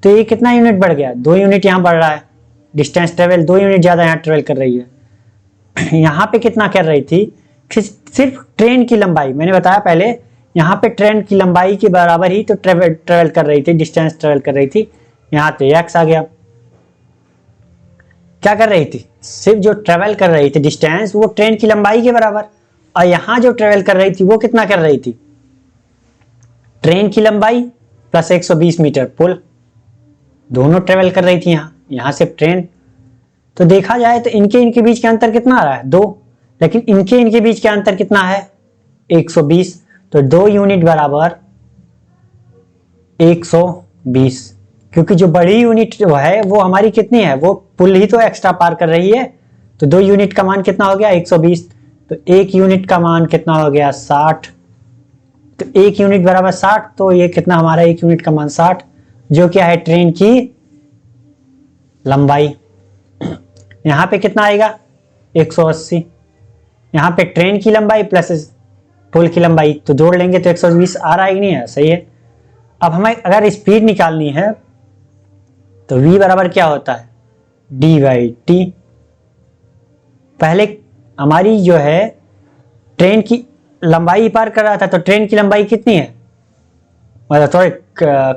Speaker 1: तो ये कितना यूनिट बढ़ गया? 2 यूनिट यहां बढ़ रहा है। डिस्टेंस ट्रेवल 2 यूनिट ज्यादा यहां ट्रेवल कर रही है। यहां पे कितना कर रही थी? सिर्फ ट्रेन की लंबाई, मैंने बताया पहले, यहाँ पे ट्रेन की लंबाई के बराबर ही तो ट्रेवल कर रही थी, डिस्टेंस ट्रेवल कर रही थी। यहाँ तो x आ गया। क्या कर रही थी? सिर्फ जो ट्रेवल कर रही थी डिस्टेंस वो ट्रेन की लंबाई के बराबर, और यहां जो ट्रेवल कर रही थी वो कितना कर रही थी? ट्रेन की लंबाई प्लस 120 मीटर पुल, दोनों ट्रेवल कर रही थी। यहां सिर्फ ट्रेन। तो देखा जाए तो इनके बीच का अंतर कितना आ रहा है? 2। लेकिन इनके बीच का अंतर कितना है? 120। तो 2 यूनिट बराबर 120, क्योंकि जो बड़ी यूनिट जो है वो हमारी कितनी है? वो पुल ही तो एक्स्ट्रा पार कर रही है। तो 2 यूनिट का मान कितना हो गया? 120। तो 1 यूनिट का मान कितना हो गया? 60। तो 1 यूनिट बराबर 60, तो ये कितना हमारा 1 यूनिट का मान 60, जो क्या है? ट्रेन की लंबाई। यहां पे कितना आएगा? 180। यहां पे ट्रेन की लंबाई प्लस पुल की लंबाई, तो जोड़ लेंगे तो 120 आ रहा है कि नहीं है? सही है। अब हमें अगर स्पीड निकालनी है तो v बराबर क्या होता है? d by T. पहले हमारी जो है ट्रेन की लंबाई पार कर रहा था, तो ट्रेन की लंबाई कितनी है? मतलब थोड़े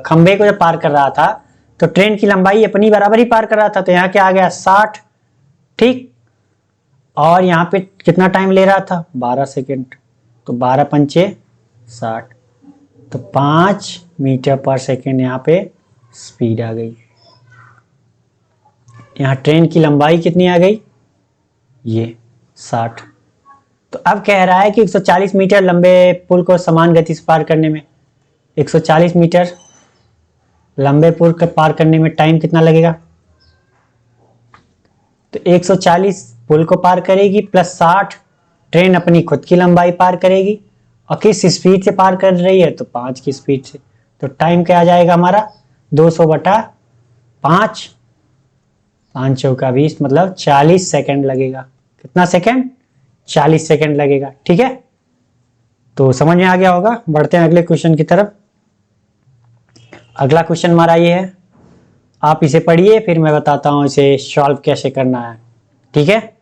Speaker 1: खंबे को जब पार कर रहा था तो ट्रेन की लंबाई अपनी बराबर ही पार कर रहा था, तो यहाँ क्या आ गया? 60। ठीक, और यहाँ पे कितना टाइम ले रहा था? 12 सेकेंड। तो 12 पंचे 60, तो 5 मीटर पर सेकेंड यहाँ पे स्पीड आ गई। यहाँ ट्रेन की लंबाई कितनी आ गई? ये 60। तो अब कह रहा है कि 140 मीटर लंबे पुल को समान गति से पार करने में 140 मीटर लंबे पुल के पार करने में टाइम कितना लगेगा? तो 140 पुल को पार करेगी प्लस 60 ट्रेन अपनी खुद की लंबाई पार करेगी। और किस स्पीड से पार कर रही है? तो 5 की स्पीड से। तो टाइम क्या आ जाएगा हमारा? 200/5, 5 चौका 20, मतलब 40 सेकेंड लगेगा। कितना सेकेंड? 40 सेकेंड लगेगा। ठीक है, तो समझ में आ गया होगा। बढ़ते हैं अगले क्वेश्चन की तरफ। अगला क्वेश्चन हमारा ये है, आप इसे पढ़िए फिर मैं बताता हूं इसे सॉल्व कैसे करना है। ठीक है,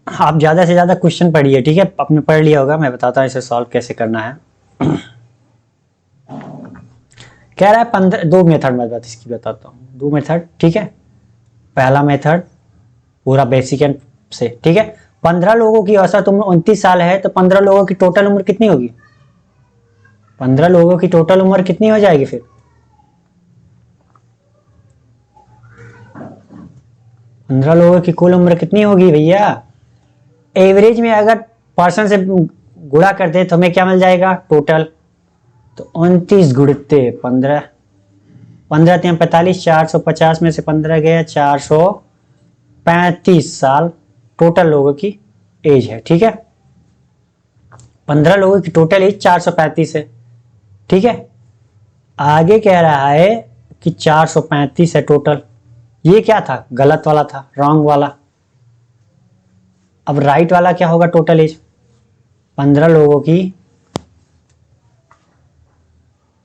Speaker 1: आप ज्यादा से ज्यादा क्वेश्चन पढ़िए। ठीक है, आपने पढ़ लिया होगा, मैं बताता हूँ इसे सॉल्व कैसे करना है। कह रहा है 15, दो मेथड मैं इसकी बताता हूँ, दो मेथड। ठीक है, पहला मेथड पूरा बेसिक एंड से। ठीक है, 15 लोगों की औसत उम्र 29 साल है, तो 15 लोगों की टोटल उम्र कितनी होगी? 15 लोगों की टोटल उम्र कितनी हो जाएगी फिर? 15 लोगों की कुल उम्र कितनी होगी भैया? एवरेज में अगर पर्सन से गुणा करते हैं तो हमें क्या मिल जाएगा? टोटल। तो 29 गुणित 15, 15 3 45, 450 में से 15 गया, 435 साल टोटल लोगों की एज है। ठीक है, 15 लोगों की टोटल एज 435 है। ठीक है, आगे कह रहा है कि 435 है टोटल। ये क्या था? गलत वाला था, रॉन्ग वाला। अब राइट वाला क्या होगा? टोटल एज 15 लोगों की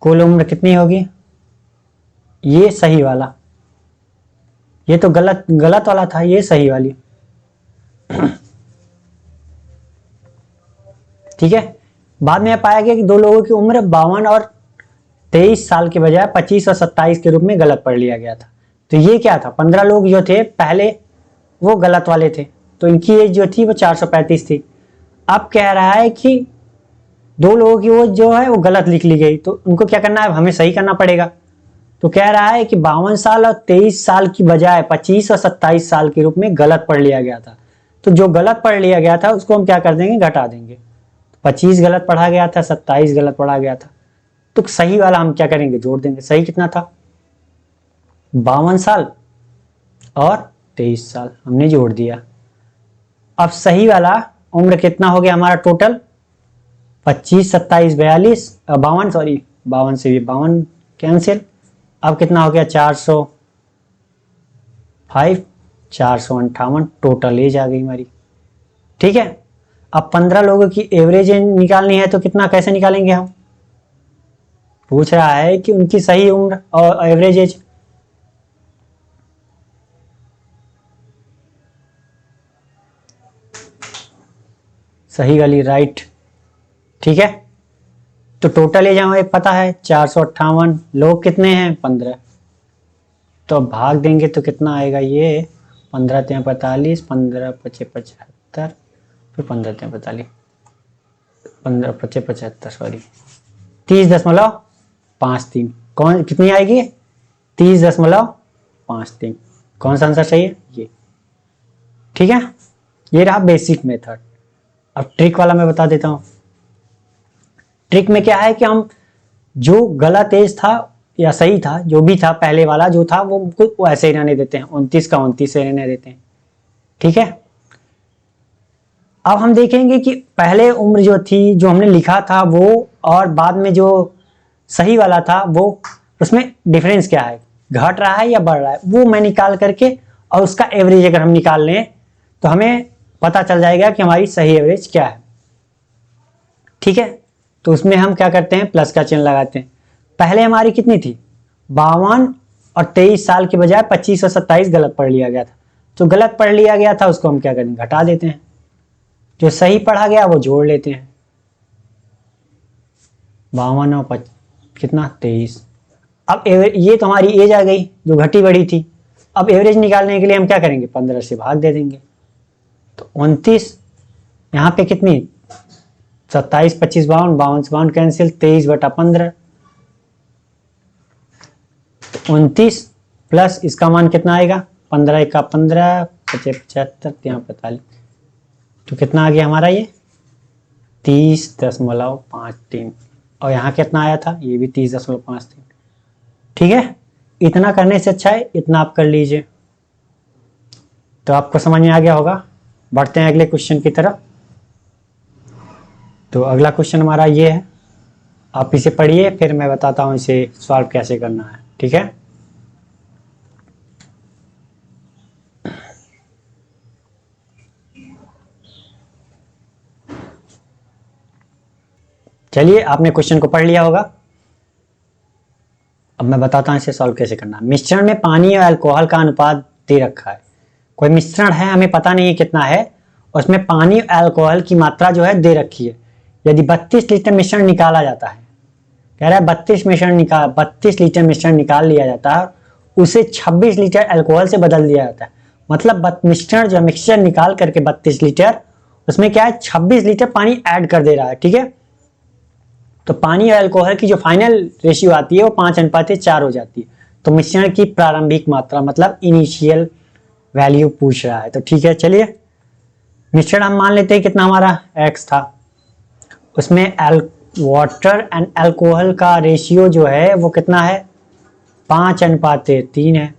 Speaker 1: कुल उम्र कितनी होगी? ये सही वाला, ये तो गलत गलत वाला था, ये सही वाली। ठीक है, बाद में पाया गया कि दो लोगों की उम्र 52 और 23 साल के बजाय 25 और 27 के रूप में गलत पढ़ लिया गया था। तो ये क्या था? 15 लोग जो थे पहले वो गलत वाले थे, तो इनकी एज जो थी वो 435 थी। अब कह रहा है कि दो लोगों की वो जो है वो गलत लिख ली गई, तो उनको क्या करना है? हमें सही करना पड़ेगा। तो कह रहा है कि 52 साल और 23 साल की बजाय 25 और 27 साल के रूप में गलत पढ़ लिया गया था। तो जो गलत पढ़ लिया गया था उसको हम क्या कर देंगे? घटा देंगे। 25 गलत पढ़ा गया था, 27 गलत पढ़ा गया था, तो सही वाला हम क्या करेंगे? जोड़ देंगे। सही कितना था? 52 साल और 23 साल हमने जोड़ दिया। अब सही वाला उम्र कितना हो गया हमारा टोटल? 25 27 42, 52, सॉरी 52 से भी 52 कैंसिल। अब कितना हो गया? 405, 458 टोटल एज आ गई हमारी। ठीक है, अब 15 लोगों की एवरेज निकालनी है, तो कितना कैसे निकालेंगे हम? पूछ रहा है कि उनकी सही उम्र और एवरेज एज। सही वाली, राइट। ठीक है, तो टोटल एज हमें पता है 458, लोग कितने हैं? 15। तो भाग देंगे तो कितना आएगा? ये 15 3 45, 15 5 75, फिर 15 3 45, 15 5 75, सॉरी 30.53। कौन कितनी आएगी? 30.53। कौन सा आंसर सही है? ये। ठीक है, ये रहा बेसिक मेथड। अब ट्रिक वाला मैं बता देता हूं। ट्रिक में क्या है कि हम जो गलत एज था या सही था, जो भी था पहले वाला जो था, वो ऐसे ही रहने देते हैं, 29 का 29 से रहने देते हैं। ठीक है, अब हम देखेंगे कि पहले उम्र जो थी, जो हमने लिखा था वो, और बाद में जो सही वाला था वो, उसमें डिफरेंस क्या है? घट रहा है या बढ़ रहा है? वो मैं निकाल करके और उसका एवरेज अगर हम निकाल लें तो हमें पता चल जाएगा कि हमारी सही एवरेज क्या है। ठीक है, तो उसमें हम क्या करते हैं? प्लस का चिन्ह लगाते हैं। पहले हमारी कितनी थी? 52 और 23 साल के बजाय 25 और 27 गलत पढ़ लिया गया था। जो गलत पढ़ लिया गया था उसको हम क्या करेंगे? घटा देते हैं। जो सही पढ़ा गया वो जोड़ लेते हैं। 52 और कितना? 23। अब ये तो हमारी एज आ गई जो घटी बढ़ी थी। अब एवरेज निकालने के लिए हम क्या करेंगे? 15 से भाग दे देंगे। तो 29, यहाँ पे कितनी? 27, 25, 52, 52 से 52 कैंसिल, 23/15, 29 प्लस इसका मान कितना आएगा, 15 का 15, 75, 45, तो कितना आ गया हमारा ये 30.53, और यहाँ कितना आया था, ये भी 30.53। ठीक है, इतना करने से अच्छा है इतना आप कर लीजिए। तो आपको समझ में आ गया होगा। बढ़ते हैं अगले क्वेश्चन की तरफ। तो अगला क्वेश्चन हमारा ये है, आप इसे पढ़िए फिर मैं बताता हूँ इसे सॉल्व कैसे करना है। ठीक है, चलिए आपने क्वेश्चन को पढ़ लिया होगा, अब मैं बताता हूँ इसे सॉल्व कैसे करना है। मिश्रण में पानी और अल्कोहल का अनुपात दे रखा है। कोई मिश्रण है, हमें पता नहीं है कितना है, और उसमें पानी और अल्कोहल की मात्रा जो है दे रखी है। यदि 32 लीटर मिश्रण निकाला जाता है, कह रहा है 32 लीटर मिश्रण निकाल लिया जाता है, उसे 26 लीटर अल्कोहल से बदल दिया जाता है। मतलब मिश्रण जो मिक्सचर निकाल करके 32 लीटर, उसमें क्या है 26 लीटर पानी ऐड कर दे रहा है। ठीक है, तो पानी और अल्कोहल की जो फाइनल रेशियो आती है वो 5:4 हो जाती है। तो मिश्रण की प्रारंभिक मात्रा मतलब इनिशियल वैल्यू पूछ रहा है। तो ठीक है, चलिए मिश्रण हम मान लेते हैं कितना हमारा x था, उसमें वाटर एंड अल्कोहल का रेशियो जो है वो कितना है 5:3 है।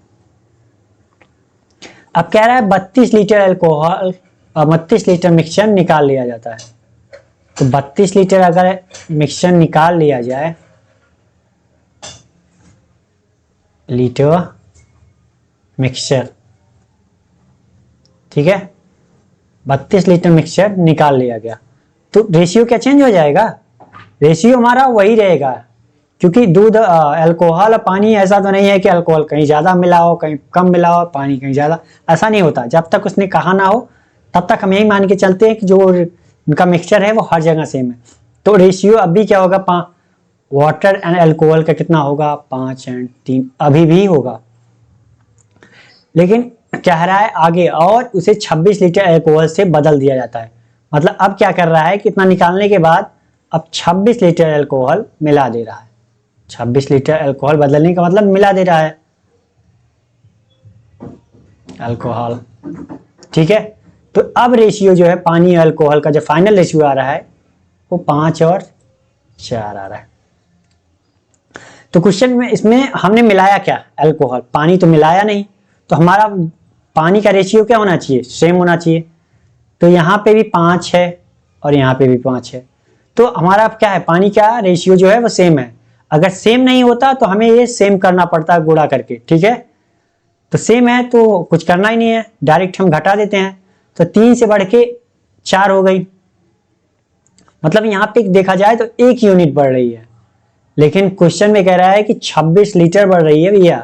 Speaker 1: अब कह रहा है 32 लीटर अल्कोहल और 32 लीटर मिक्सचर निकाल लिया जाता है। तो 32 लीटर अगर मिक्सचर निकाल लिया जाए, लीटर मिक्सचर, ठीक है 32 लीटर मिक्सचर निकाल लिया गया, तो रेशियो क्या चेंज हो जाएगा, रेशियो हमारा वही रहेगा, क्योंकि दूध अल्कोहल और पानी ऐसा तो नहीं है कि अल्कोहल कहीं ज्यादा मिला हो कहीं कम मिला हो, पानी कहीं ज्यादा, ऐसा नहीं होता। जब तक उसने कहा ना हो तब तक हम यही मान के चलते हैं कि जो उनका मिक्सचर है वो हर जगह सेम है। तो रेशियो अभी क्या होगा, वाटर एंड अल्कोहल का कितना होगा 5:3 अभी भी होगा, लेकिन कह रहा है आगे और उसे 26 लीटर अल्कोहल से बदल दिया जाता है। मतलब अब क्या कर रहा है, कितना निकालने के बाद अब 26 लीटर अल्कोहल मिला दे रहा है। 26 लीटर अल्कोहल बदलने का मतलब मिला दे रहा है अल्कोहल। ठीक है, तो अब रेशियो जो है पानी और अल्कोहल का जो फाइनल रेशियो आ रहा है वो 5:4 आ रहा है। तो क्वेश्चन में इसमें हमने मिलाया क्या, अल्कोहल, पानी तो मिलाया नहीं, तो हमारा पानी का रेशियो क्या होना चाहिए, सेम होना चाहिए। तो यहाँ पे भी 5 है और यहाँ पे भी 5 है, तो हमारा अब क्या है, पानी का रेशियो जो है वो सेम है। अगर सेम नहीं होता तो हमें ये सेम करना पड़ता है गुणा करके। ठीक है, तो सेम है तो कुछ करना ही नहीं है, डायरेक्ट हम घटा देते हैं। तो 3 से बढ़ के 4 हो गई, मतलब यहाँ पे देखा जाए तो 1 यूनिट बढ़ रही है, लेकिन क्वेश्चन में कह रहा है कि 26 लीटर बढ़ रही है भैया,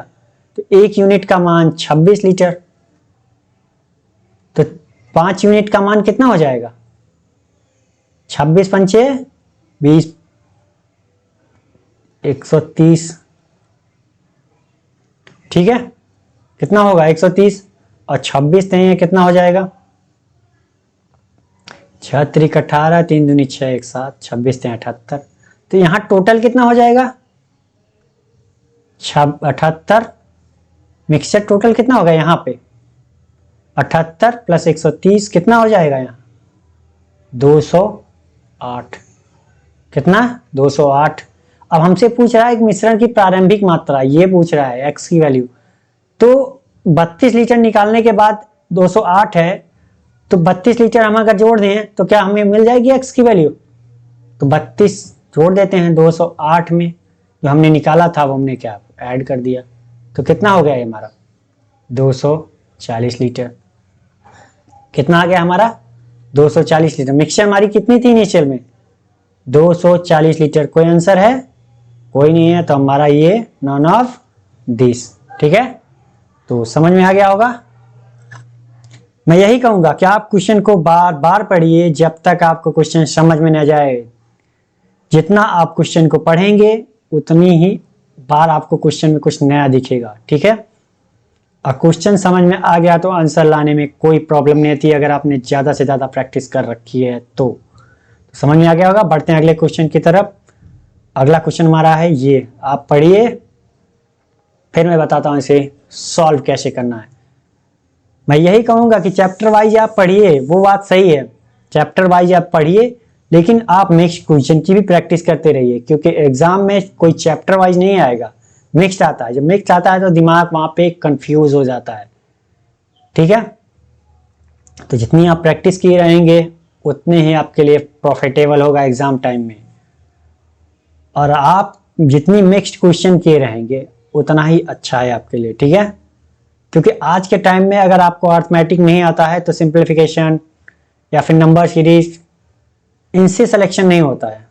Speaker 1: तो 1 यूनिट का मान 26 लीटर, तो 5 यूनिट का मान कितना हो जाएगा, 26 पंचे 20, 130। ठीक है, कितना होगा 130 और 26 नहीं है, कितना हो जाएगा 6 त्रिक 18, 3 दूनी 6, 1 7, 26 78। तो यहाँ टोटल कितना हो जाएगा 78, मिक्सचर टोटल कितना होगा यहाँ पे 78 प्लस 130 कितना हो जाएगा यहाँ 208, कितना 208। अब हमसे पूछ रहा है कि मिश्रण की प्रारंभिक मात्रा, ये पूछ रहा है x की वैल्यू। तो 32 लीटर निकालने के बाद 208 है, तो 32 लीटर हम अगर जोड़ दें तो क्या हमें मिल जाएगी x की वैल्यू। तो 32 जोड़ देते हैं 208 में, जो हमने निकाला था वो हमने क्या ऐड कर दिया, तो कितना हो गया ये हमारा 240 लीटर। कितना आ गया हमारा 240 लीटर। मिक्सचर हमारी कितनी थी इनिशियल में 240 लीटर। कोई आंसर है, कोई नहीं है, तो हमारा ये नॉन ऑफ दिस। ठीक है, तो समझ में आ गया होगा। मैं यही कहूंगा कि आप क्वेश्चन को बार बार पढ़िए जब तक आपको क्वेश्चन समझ में न जाए। जितना आप क्वेश्चन को पढ़ेंगे उतनी ही बार आपको क्वेश्चन में कुछ नया दिखेगा। ठीक है, और क्वेश्चन समझ में आ गया तो आंसर लाने में कोई प्रॉब्लम नहीं आती, अगर आपने ज्यादा से ज्यादा प्रैक्टिस कर रखी है तो। समझ में आ गया होगा। बढ़ते हैं अगले क्वेश्चन की तरफ। अगला क्वेश्चन हमारा है ये, आप पढ़िए फिर मैं बताता हूं इसे सॉल्व कैसे करना है। मैं यही कहूंगा कि चैप्टर वाइज आप पढ़िए, वो बात सही है, चैप्टर वाइज आप पढ़िए, लेकिन आप मिक्स्ड क्वेश्चन की भी प्रैक्टिस करते रहिए, क्योंकि एग्जाम में कोई चैप्टर वाइज नहीं आएगा, मिक्स्ड आता है। जब मिक्स्ड आता है तो दिमाग वहां पे कंफ्यूज हो जाता है, ठीक है। तो जितनी आप प्रैक्टिस किए रहेंगे उतने ही आपके लिए प्रॉफिटेबल होगा एग्जाम टाइम में, और आप जितनी मिक्स्ड क्वेश्चन किए रहेंगे उतना ही अच्छा है आपके लिए, ठीक है। क्योंकि आज के टाइम में अगर आपको अर्थमेटिक नहीं आता है तो सिंप्लीफिकेशन या फिर नंबर सीरीज, इनसे सिलेक्शन नहीं होता है,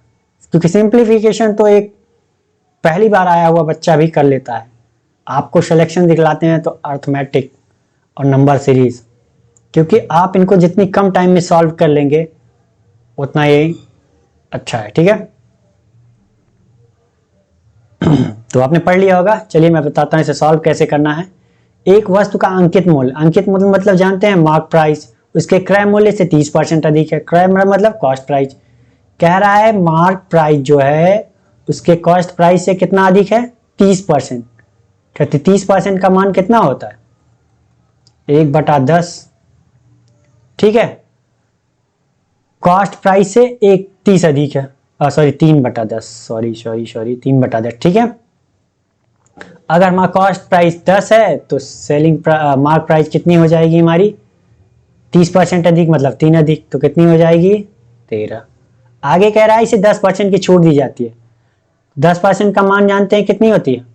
Speaker 1: क्योंकि सिंप्लीफिकेशन तो एक पहली बार आया हुआ बच्चा भी कर लेता है। आपको सिलेक्शन दिखलाते हैं तो अर्थमेटिक और नंबर सीरीज, क्योंकि आप इनको जितनी कम टाइम में सॉल्व कर लेंगे उतना ही अच्छा है, ठीक है। तो आपने पढ़ लिया होगा, चलिए मैं बताता हूं इसे सॉल्व कैसे करना है। एक वस्तु का अंकित मूल्य, अंकित मूल्य मतलब जानते हैं मार्क प्राइस, उसके क्रय मूल्य से 30% अधिक है। क्रय मतलब कॉस्ट प्राइस। कह रहा है मार्क प्राइस जो है उसके कॉस्ट प्राइस से कितना अधिक है, 30%। कहते 30% का मान कितना होता है, 1/10, ठीक है। कॉस्ट प्राइस से 30 अधिक है, सॉरी 3/10, सॉरी 3/10, ठीक है। अगर हमारा कॉस्ट प्राइस 10 है तो सेलिंग मार्क प्राइस कितनी हो जाएगी हमारी, 30% अधिक मतलब 3 अधिक, तो कितनी हो जाएगी, 13। आगे कह रहा है इसे 10% की छूट दी जाती है। 10% का मान जानते हैं कितनी होती है,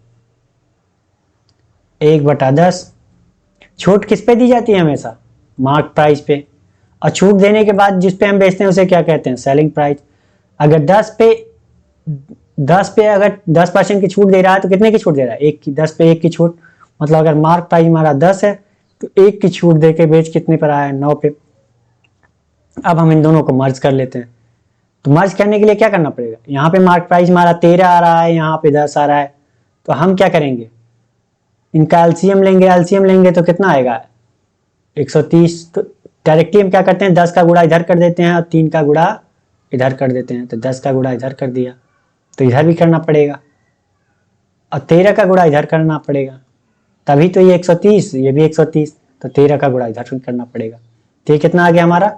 Speaker 1: 1/10। छूट किस पे दी जाती है, हमेशा मार्क प्राइस पे, और छूट देने के बाद जिस पे हम बेचते हैं उसे क्या कहते हैं, सेलिंग प्राइस। अगर 10 पे अगर 10% की छूट दे रहा है तो कितने की छूट दे रहा है, 1 की, 10 पे 1 की छूट, मतलब अगर मार्क प्राइस हमारा 10 है तो 1 की छूट दे के बेच कितने पर आया है, 9 पे। अब हम इन दोनों को मर्ज कर लेते हैं। तो मर्ज करने के लिए क्या करना पड़ेगा, यहाँ पे मार्क प्राइस हमारा 13 आ रहा है, यहाँ पे 10 आ रहा है, तो हम क्या करेंगे, इनका एलसीएम लेंगे। एलसीएम लेंगे तो कितना आएगा, 130। तो डायरेक्टली हम क्या करते हैं, 10 का गुणा इधर कर देते हैं और 3 का गुणा इधर कर देते हैं। तो 10 का गुणा इधर कर दिया तो इधर भी करना पड़ेगा, और 13 का गुणा इधर करना पड़ेगा, तभी तो ये 130, ये भी 130, तो 13 का गुणा इधर करना पड़ेगा। तो ये कितना आ गया हमारा,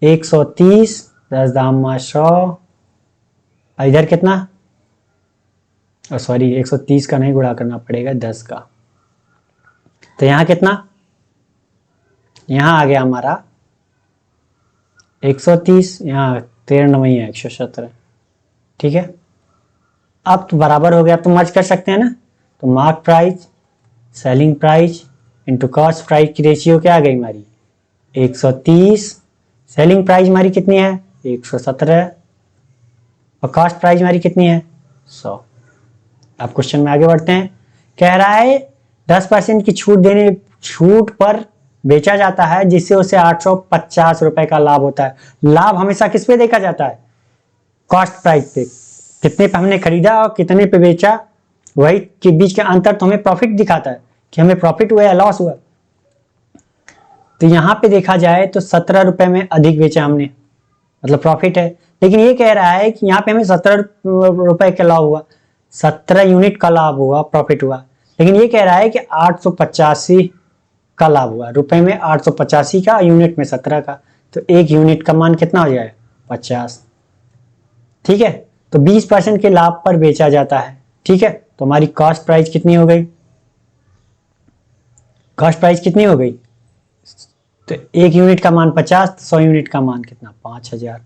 Speaker 1: 130, 10 दाम 100, इधर कितना, सॉरी 130 का नहीं गुणा करना पड़ेगा, 10 का। तो यहाँ कितना, यहाँ आ गया हमारा 130, यहाँ 13 9 है 117, ठीक है। अब तो बराबर हो गया, अब तो मर्ज कर सकते हैं ना। तो mark price selling price into cost price की रेशियो क्या आ गई हमारी, 130। सेलिंग प्राइस हमारी कितनी है, 117, और कॉस्ट प्राइस हमारी कितनी है, 100। अब क्वेश्चन में आगे बढ़ते हैं। कह रहा है 10% की छूट पर बेचा जाता है जिससे उसे 850 रुपए का लाभ होता है। लाभ हमेशा किस पे देखा जाता है, कॉस्ट प्राइस पे, कितने पे हमने खरीदा और कितने पे बेचा, वही के बीच के अंतर तो हमें प्रॉफिट दिखाता है कि हमें प्रॉफिट हुआ या लॉस हुआ। तो यहाँ पे देखा जाए तो 17 रुपए में अधिक बेचा हमने, मतलब प्रॉफिट है। लेकिन ये कह रहा है कि यहाँ पे हमें 17 रुपए का लाभ हुआ, 17 यूनिट का लाभ हुआ, प्रॉफिट हुआ। लेकिन ये कह रहा है कि 885 का लाभ हुआ, रुपए में 885 का, यूनिट में 17 का। तो एक यूनिट का मान कितना हो जाएगा, 50, ठीक है। तो 20% के लाभ पर बेचा जाता है, ठीक है। तो हमारी कॉस्ट प्राइस कितनी हो गई, कॉस्ट प्राइस कितनी हो गई, तो एक यूनिट का मान 50, 100 यूनिट का मान कितना, 5000,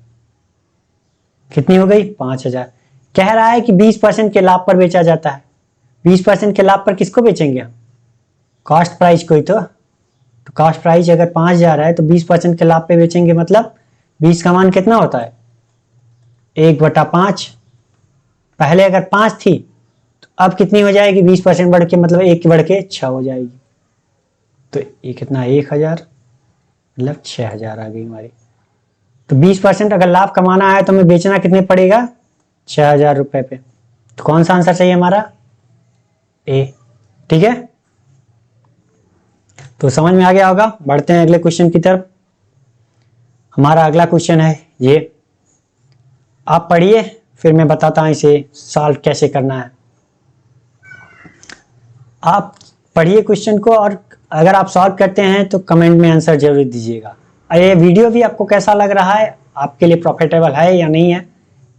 Speaker 1: कितनी हो गई, 5000। कह रहा है कि 20% के लाभ पर बेचा जाता है। 20% के लाभ पर किसको बेचेंगे हम, कॉस्ट प्राइस को ही। तो कॉस्ट प्राइस अगर 5000 है तो 20% के लाभ पे बेचेंगे, मतलब 20 का मान कितना होता है, 1/5। पहले अगर 5 थी तो अब कितनी हो जाएगी, 20% बढ़ के, मतलब 1 बढ़ के 6 हो जाएगी। तो ये कितना, 1000, मतलब 6000 आ गई हमारी। तो 20% अगर लाभ कमाना है तो हमें बेचना कितने पड़ेगा, 6000 रुपए पे। तो कौन सा आंसर चाहिए हमारा, ए, ठीक है। तो समझ में आ गया होगा। बढ़ते हैं अगले क्वेश्चन की तरफ। हमारा अगला क्वेश्चन है ये, आप पढ़िए, फिर मैं बताता हूँ इसे सॉल्व कैसे करना है। आप पढ़िए क्वेश्चन को, और अगर आप सॉल्व करते हैं तो कमेंट में आंसर जरूर दीजिएगा। और ये वीडियो भी आपको कैसा लग रहा है, आपके लिए प्रॉफिटेबल है या नहीं है,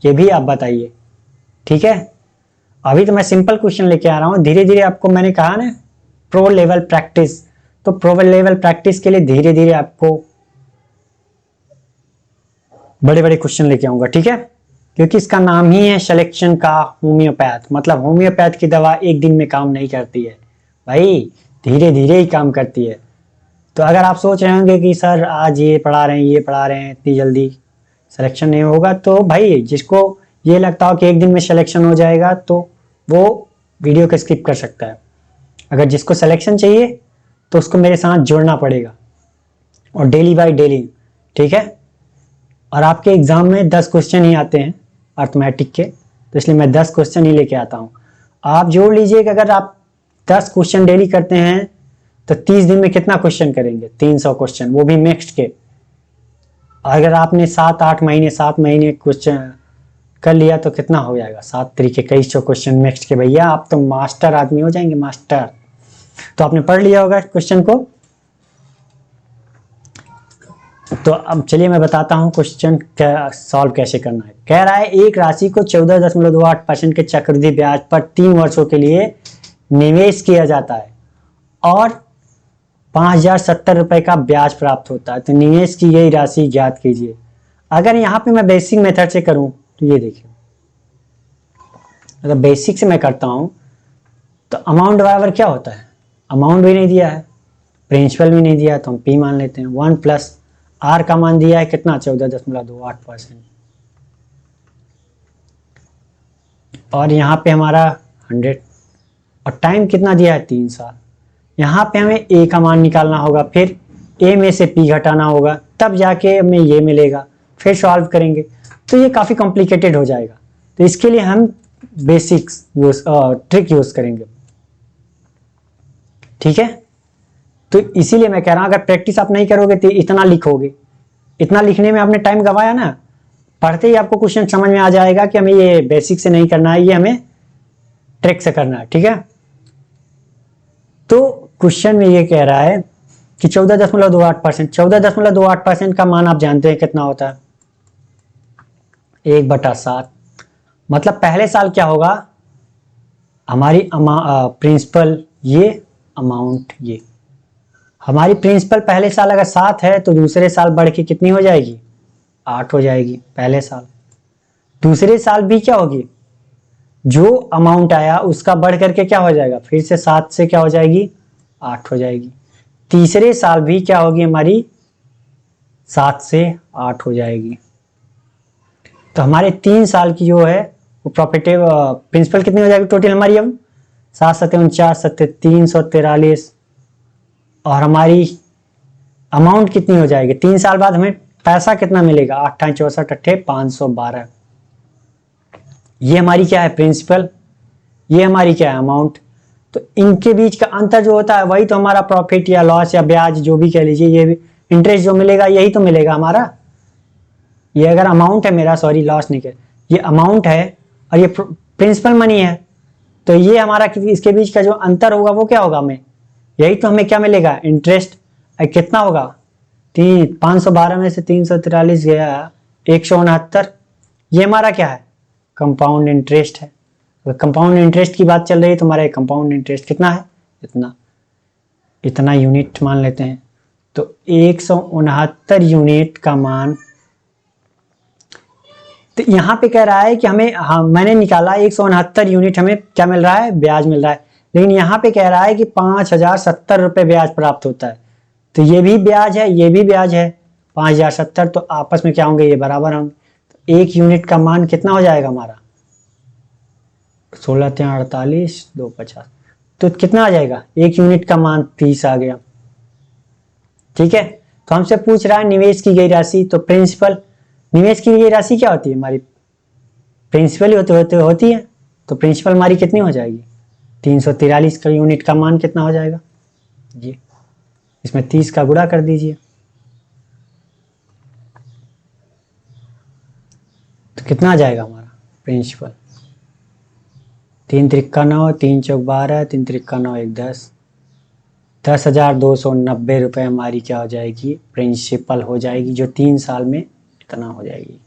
Speaker 1: ये भी आप बताइए। ठीक है, अभी तो मैं सिंपल क्वेश्चन लेके आ रहा हूँ, धीरे धीरे आपको मैंने कहा ना प्रो लेवल प्रैक्टिस, तो प्रो लेवल प्रैक्टिस के लिए धीरे धीरे आपको बड़े बड़े क्वेश्चन लेके आऊंगा। ठीक है, क्योंकि इसका नाम ही है सिलेक्शन का होम्योपैथ, मतलब होम्योपैथ की दवा एक दिन में काम नहीं करती है भाई, धीरे धीरे ही काम करती है। तो अगर आप सोच रहे होंगे कि सर आज ये पढ़ा रहे हैं ये पढ़ा रहे हैं, इतनी जल्दी सिलेक्शन नहीं होगा, तो भाई जिसको ये लगता हो कि एक दिन में सिलेक्शन हो जाएगा तो वो वीडियो को स्किप कर सकता है। अगर जिसको सिलेक्शन चाहिए तो उसको मेरे साथ जुड़ना पड़ेगा, और डेली बाय डेली। ठीक है, और आपके एग्जाम में 10 क्वेश्चन ही आते हैं अर्थमेटिक के, तो इसलिए मैं 10 क्वेश्चन ही लेके आता हूँ। आप जोड़ लीजिए कि अगर आप 10 क्वेश्चन डेली करते हैं तो 30 दिन में कितना क्वेश्चन करेंगे, 300 क्वेश्चन, वो भी मिक्स्ड के। अगर आपने 7 महीने क्वेश्चन कर लिया तो कितना हो जाएगा, 7 तरीके 2100 क्वेश्चन मिक्स्ड के। भैया आप तो मास्टर आदमी हो जाएंगे, मास्टर। तो आपने पढ़ लिया होगा क्वेश्चन को। तो अब चलिए मैं बताता हूं क्वेश्चन सॉल्व कैसे करना है। कह रहा है एक राशि को 14.28% के चक्रवृद्धि ब्याज पर 3 वर्षों के लिए निवेश किया जाता है और 5070 रुपए का ब्याज प्राप्त होता है, तो निवेश की गई राशि ज्ञात कीजिए। अगर यहाँ पे मैं बेसिक मेथड से करूं तो ये देखिए, अगर बेसिक से मैं करता हूं तो अमाउंट बराबर क्या होता है, अमाउंट भी नहीं दिया है, प्रिंसिपल भी नहीं दिया है, तो हम पी मान लेते हैं। 1 प्लस आर का मान दिया है कितना, 14.28%, और यहाँ पे हमारा 100, और टाइम कितना दिया है, 3 साल। यहाँ पे हमें ए का मान निकालना होगा, फिर ए में से पी घटाना होगा, तब जाके हमें ये मिलेगा, फिर सॉल्व करेंगे। तो ये काफ़ी कॉम्प्लिकेटेड हो जाएगा, तो इसके लिए हम बेसिक्स यूज ट्रिक यूज करेंगे। ठीक है, तो इसीलिए मैं कह रहा हूं अगर प्रैक्टिस आप नहीं करोगे तो इतना लिखोगे, इतना लिखने में आपने टाइम गवाया ना, पढ़ते ही आपको क्वेश्चन समझ में आ जाएगा कि हमें ये बेसिक से नहीं करना है, ये हमें ट्रिक से करना है। ठीक है, तो क्वेश्चन में ये कह रहा है कि 14.28%, 14.28% का मान आप जानते हैं कितना होता है, 1/7। मतलब पहले साल क्या होगा, हमारी प्रिंसिपल ये, अमाउंट ये। हमारी प्रिंसिपल पहले साल अगर 7 है तो दूसरे साल बढ़ के कितनी हो जाएगी, 8 हो जाएगी पहले साल। दूसरे साल भी क्या होगी, जो अमाउंट आया उसका बढ़ करके क्या हो जाएगा, फिर से 7 से क्या हो जाएगी, 8 हो जाएगी। तीसरे साल भी क्या होगी हमारी, 7 से 8 हो जाएगी। तो हमारे 3 साल की जो है वो प्रॉफिटेबल प्रिंसिपल कितनी हो जाएगी टोटल हमारी, अब 7 7 49 7 343, और हमारी अमाउंट कितनी हो जाएगी, 3 साल बाद हमें पैसा कितना मिलेगा, 8 64 8 512। ये हमारी क्या है प्रिंसिपल, ये हमारी क्या है अमाउंट। तो इनके बीच का अंतर जो होता है वही तो हमारा प्रॉफिट या लॉस या ब्याज जो भी कह लीजिए, ये इंटरेस्ट जो मिलेगा यही तो मिलेगा हमारा। ये अगर अमाउंट है मेरा, सॉरी लॉस नहीं, ये अमाउंट है और ये प्रिंसिपल मनी है, तो ये हमारा इसके बीच का जो अंतर होगा वो क्या होगा, हमें यही तो हमें क्या मिलेगा, इंटरेस्ट। कितना होगा, 512 में से 343 गया 169, ये हमारा क्या है, कंपाउंड इंटरेस्ट है। तो कंपाउंड इंटरेस्ट की बात चल रही है तो हमारा कंपाउंड इंटरेस्ट कितना है, इतना यूनिट मान लेते हैं। तो 169 यूनिट का मान, तो यहाँ पे कह रहा है कि हमें, हाँ मैंने निकाला 169 यूनिट हमें क्या मिल रहा है, ब्याज मिल रहा है, लेकिन यहाँ पे कह रहा है कि 5070 रुपए ब्याज प्राप्त होता है। तो ये भी ब्याज है, ये भी ब्याज है, 5070, तो आपस में क्या होंगे, ये बराबर होंगे। तो 1 यूनिट का मान कितना हो जाएगा हमारा, 16 3 48 2 50, तो कितना आ जाएगा, 1 यूनिट का मान 30 आ गया। ठीक है, तो हमसे पूछ रहा है निवेश की गई राशि, तो प्रिंसिपल, निवेश की गई राशि क्या होती है हमारी, प्रिंसिपल होती है, तो प्रिंसिपल हमारी कितनी हो जाएगी, 343 का यूनिट का मान कितना हो जाएगा, ये इसमें 30 का गुणा कर दीजिए। तो कितना आ जाएगा हमारा प्रिंसिपल? 3 त्रिक्का 9, 3 चौक 12, 3 त्रिक्का 9 1 10, 10,290 रुपये हमारी क्या हो जाएगी? प्रिंसिपल हो जाएगी, जो 3 साल में इतना हो जाएगी।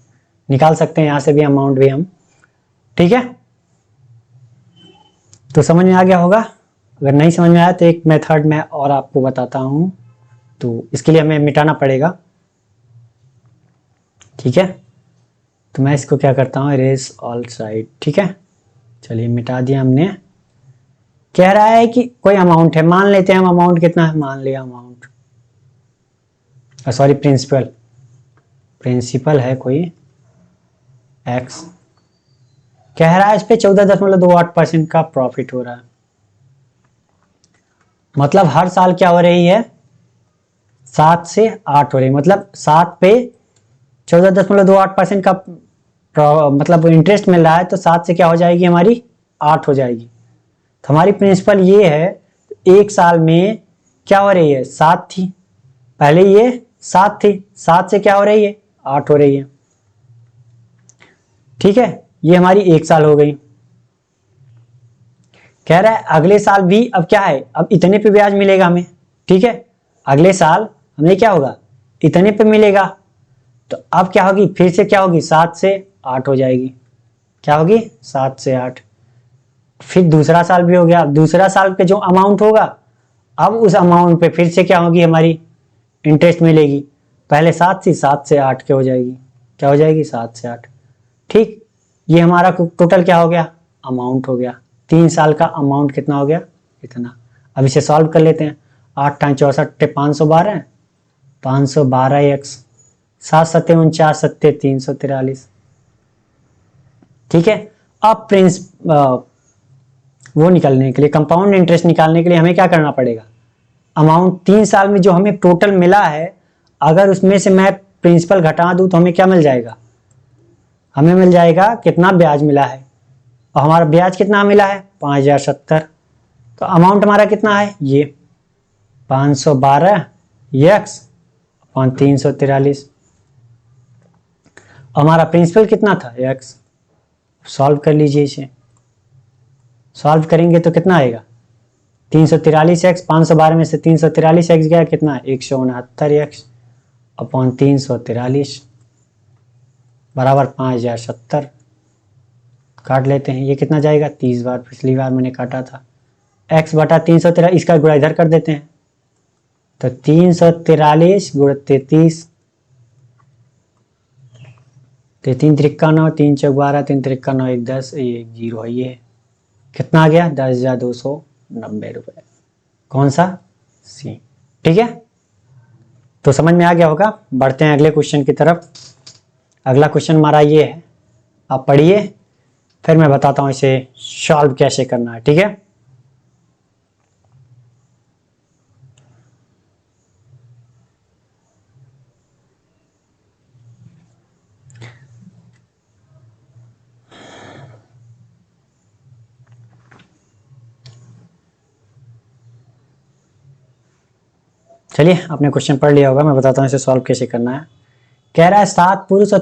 Speaker 1: निकाल सकते हैं यहाँ से भी अमाउंट भी हम, ठीक है। तो समझ में आ गया होगा। अगर नहीं समझ में आया तो एक मेथड मैं और आपको बताता हूँ, तो इसके लिए हमें मिटाना पड़ेगा, ठीक है। तो मैं इसको क्या करता हूँ, इरेज ऑल साइड, ठीक है। चलिए मिटा दिया हमने। कह रहा है कि कोई अमाउंट है, मान लेते हैं हम अमाउंट कितना है, मान लिया अमाउंट, सॉरी प्रिंसिपल है कोई x। कह रहा है इस पे 14.28% का प्रॉफिट हो रहा है। मतलब हर साल क्या हो रही है, 7 से 8 हो रही है। मतलब 7 पे 14.28% का मतलब इंटरेस्ट मिल रहा है, तो 7 से क्या हो जाएगी हमारी, 8 हो जाएगी। तो हमारी प्रिंसिपल ये है, एक साल में क्या हो रही है, 7 थी, पहले ये 7 थी, 7 से क्या हो रही है, 8 हो रही है, ठीक है। ये हमारी एक साल हो गई। कह रहा है अगले साल भी अब क्या है, अब इतने पे ब्याज मिलेगा हमें, ठीक है। अगले साल हमें क्या होगा, इतने पे मिलेगा। तो अब क्या होगी, फिर से क्या होगी, 7 से 8 हो जाएगी। क्या होगी, 7 से 8। फिर दूसरा साल भी हो गया। अब दूसरा साल पे जो अमाउंट होगा, अब उस अमाउंट पे फिर से क्या होगी, हमारी इंटरेस्ट मिलेगी। पहले 7 थी, 7 से 8 के हो जाएगी। क्या हो जाएगी, 7 से 8, ठीक। ये हमारा टोटल क्या हो गया, अमाउंट हो गया। 3 साल का अमाउंट कितना हो गया, इतना। अब इसे सॉल्व कर लेते हैं। 8 टाइम 64 512, 512 x 7 सत्ते 49 सत्ते 343, ठीक है। अब प्रिंस वो निकालने के लिए, कंपाउंड इंटरेस्ट निकालने के लिए हमें क्या करना पड़ेगा, अमाउंट 3 साल में जो हमें टोटल मिला है, अगर उसमें से मैं प्रिंसिपल घटा दूं तो हमें क्या मिल जाएगा, हमें मिल जाएगा कितना ब्याज मिला है। और हमारा ब्याज कितना मिला है, 5070। तो अमाउंट हमारा कितना है, ये 512 x 343। हमारा प्रिंसिपल कितना था, x। सॉल्व कर लीजिए इसे, सॉल्व करेंगे तो कितना आएगा, 343x, 512 में से 343x गया, कितना 169x अपॉन 343 बराबर 5070। काट लेते हैं, ये कितना जाएगा, 30 बार, पिछली बार मैंने काटा था। x बटा 343, इसका गुणा इधर कर देते हैं, तो 343 गुणा 33, 3 त्रिक्का 9, 3 चौक 12, 3 त्रिक्का 9 1 10, ये 0 है, ये कितना आ गया, 10,290 रुपये। कौन सा, सी, ठीक है। तो समझ में आ गया होगा। बढ़ते हैं अगले क्वेश्चन की तरफ। अगला क्वेश्चन हमारा ये है, आप पढ़िए, फिर मैं बताता हूं इसे सॉल्व कैसे करना है, ठीक है। चलिए, आपने क्वेश्चन पढ़ लिया होगा, मैं बताता हूं इसे सॉल्व कैसे करना है। कह रहा है 7 पुरुष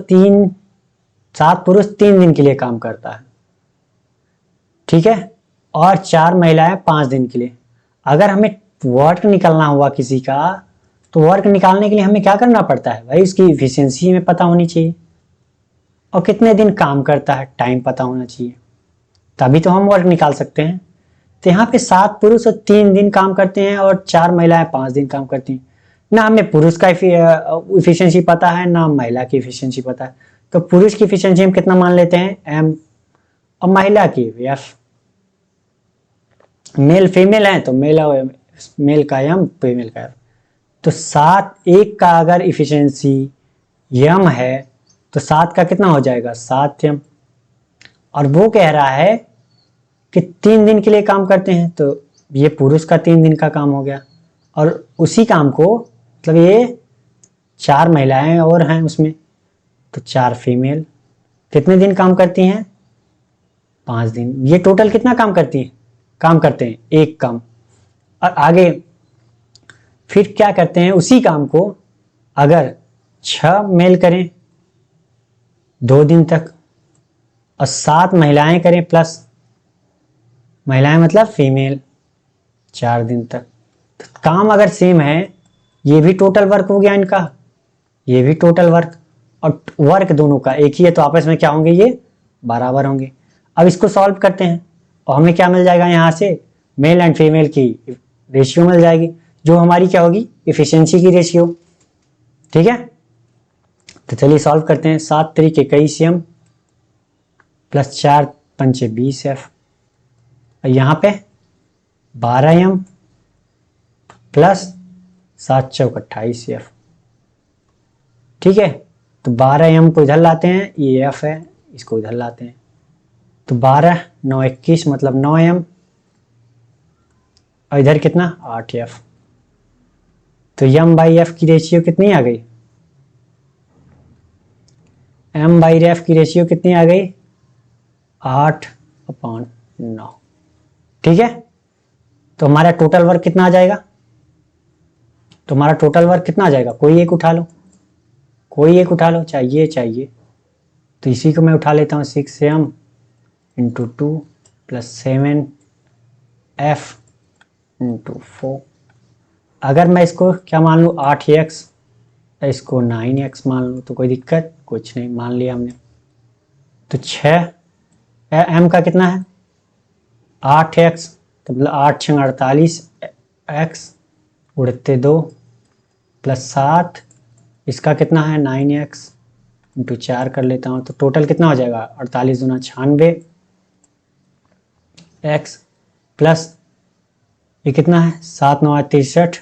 Speaker 1: 3 दिन के लिए काम करता है, ठीक है, और 4 महिलाएं 5 दिन के लिए। अगर हमें वर्क निकालना हुआ किसी का, तो वर्क निकालने के लिए हमें क्या करना पड़ता है भाई, उसकी इफिशियंसी हमें पता होनी चाहिए, और कितने दिन काम करता है, टाइम पता होना चाहिए, तभी तो हम वर्क निकाल सकते हैं। तो यहाँ पे 7 पुरुष और 3 दिन काम करते हैं, और 4 महिलाएं 5 दिन काम करती हैं। ना हमें पुरुष का इफिशियंसी पता है, ना महिला की इफिशियंसी पता है। तो पुरुष की इफिशियंसी हम कितना मान लेते हैं, m, और महिला की f। मेल फीमेल है तो मेल का m, फीमेल का f। तो 7 एक का अगर इफिशियंसी m है, तो 7 का कितना हो जाएगा, 7m। और वो कह रहा है कि 3 दिन के लिए काम करते हैं, तो ये पुरुष का 3 दिन का काम हो गया। और उसी काम को, मतलब ये 4 महिलाएं और हैं उसमें, तो 4 फीमेल कितने दिन काम करती हैं, 5 दिन। ये टोटल कितना काम करती हैं, काम करते हैं एक काम। और आगे फिर क्या करते हैं, उसी काम को अगर 6 मेल करें 2 दिन तक, और 7 महिलाएं करें प्लस, महिलाएं मतलब फीमेल, 4 दिन तक। तो काम अगर सेम है, ये भी टोटल वर्क हो गया इनका, ये भी टोटल वर्क, और वर्क दोनों का एक ही है, तो आपस में क्या होंगे, ये बराबर होंगे। अब इसको सॉल्व करते हैं और हमें क्या मिल जाएगा, यहाँ से मेल एंड फीमेल की रेशियो मिल जाएगी, जो हमारी क्या होगी, इफिशिएंसी की रेशियो। ठीक है, तो चलिए सॉल्व करते हैं। 7 3 21 m प्लस 4 5 20 f, और यहाँ पे 12 m प्लस 7 चौक 28 f। ठीक है, तो 12 m को इधर लाते हैं, ये f है, इसको इधर लाते हैं, तो 12 9 21 मतलब 9 m, और इधर कितना 8 f। तो m बाई एफ की रेशियो कितनी आ गई, m बाई एफ की रेशियो कितनी आ गई, 8/9। ठीक है, तो हमारा टोटल वर्क कितना आ जाएगा, तो हमारा टोटल वर्क कितना आ जाएगा, कोई एक उठा लो, कोई एक उठा लो, चाहिए चाहिए, तो इसी को मैं उठा लेता हूँ, 6m into 2 plus 7f into 4। अगर मैं इसको क्या मान लूँ, 8x, इसको 9x मान लूँ, तो कोई दिक्कत कुछ नहीं, मान लिया हमने। तो 6 m का कितना है 8x, तो मतलब 8 6 48 x उड़ते 2 प्लस 7, इसका कितना है 9x इंटू 4 कर लेता हूँ, तो टोटल कितना हो जाएगा, 48 दूना 96 x प्लस ये कितना है 7 9 63,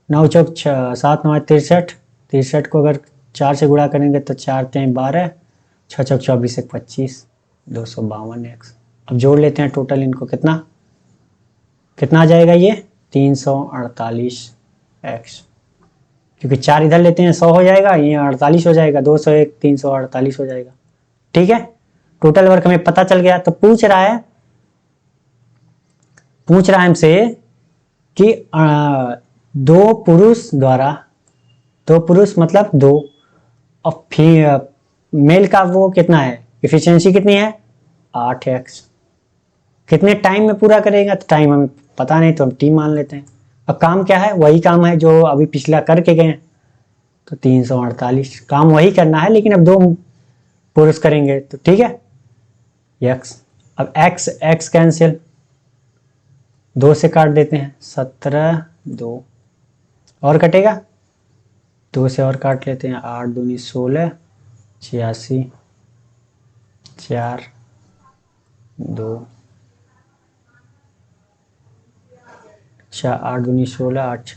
Speaker 1: 9 चौक 7 9 63, 63 को अगर 4 से गुणा करेंगे तो 4 3 12, 6 चौक 24 1 25, 252 x। अब जोड़ लेते हैं टोटल, इनको कितना कितना आ जाएगा, ये 348 x, क्योंकि 4 इधर लेते हैं 100 हो जाएगा, ये 48 हो जाएगा, 201 348 हो जाएगा। ठीक है, टोटल वर्क हमें पता चल गया। तो पूछ रहा है हमसे कि दो पुरुष द्वारा, दो पुरुष मतलब 2, और मेल का वो कितना है, इफिशिएंसी कितनी है 8x, कितने टाइम में पूरा करेगा, तो टाइम हमें पता नहीं, तो हम टी मान लेते हैं। अब काम क्या है, वही काम है जो अभी पिछला करके गए, तो 348 काम वही करना है, लेकिन अब 2 पुरुष करेंगे, तो ठीक है x। अब x कैंसिल, 2 से काट देते हैं, 17 2 और कटेगा, 2 से और काट लेते हैं, 8 दूनी 16 86 4 2, अच्छा 8 दूनी 16 8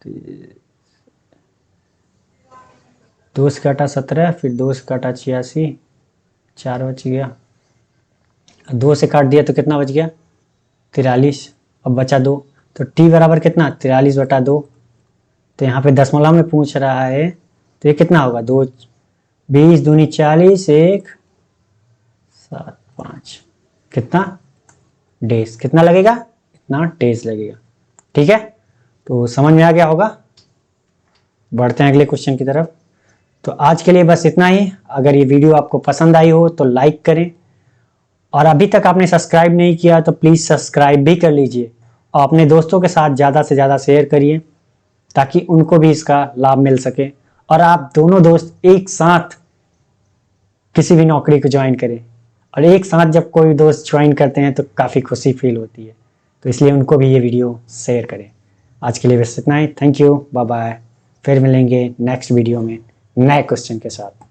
Speaker 1: 32, 2 से काटा 17, फिर 2 से काटा 86, 4 बच गया, 2 से काट दिया तो कितना बच गया 43, अब बचा 2, तो t बराबर कितना 43/2। तो यहाँ पे दशमलव में पूछ रहा है, तो ये कितना होगा 2 20 दूनी 40 1 7 5, कितना डेज, कितना लगेगा, इतना डेज लगेगा। ठीक है, तो समझ में आ गया होगा। बढ़ते हैं अगले क्वेश्चन की तरफ। तो आज के लिए बस इतना ही। अगर ये वीडियो आपको पसंद आई हो तो लाइक करें, और अभी तक आपने सब्सक्राइब नहीं किया तो प्लीज़ सब्सक्राइब भी कर लीजिए, और अपने दोस्तों के साथ ज़्यादा से ज़्यादा शेयर करिए, ताकि उनको भी इसका लाभ मिल सके, और आप दोनों दोस्त एक साथ किसी भी नौकरी को ज्वाइन करें। और एक साथ जब कोई दोस्त ज्वाइन करते हैं तो काफ़ी खुशी फील होती है, तो इसलिए उनको भी ये वीडियो शेयर करें। आज के लिए बस इतना ही। Thank you, bye bye. फिर मिलेंगे नेक्स्ट वीडियो में नए क्वेश्चन के साथ।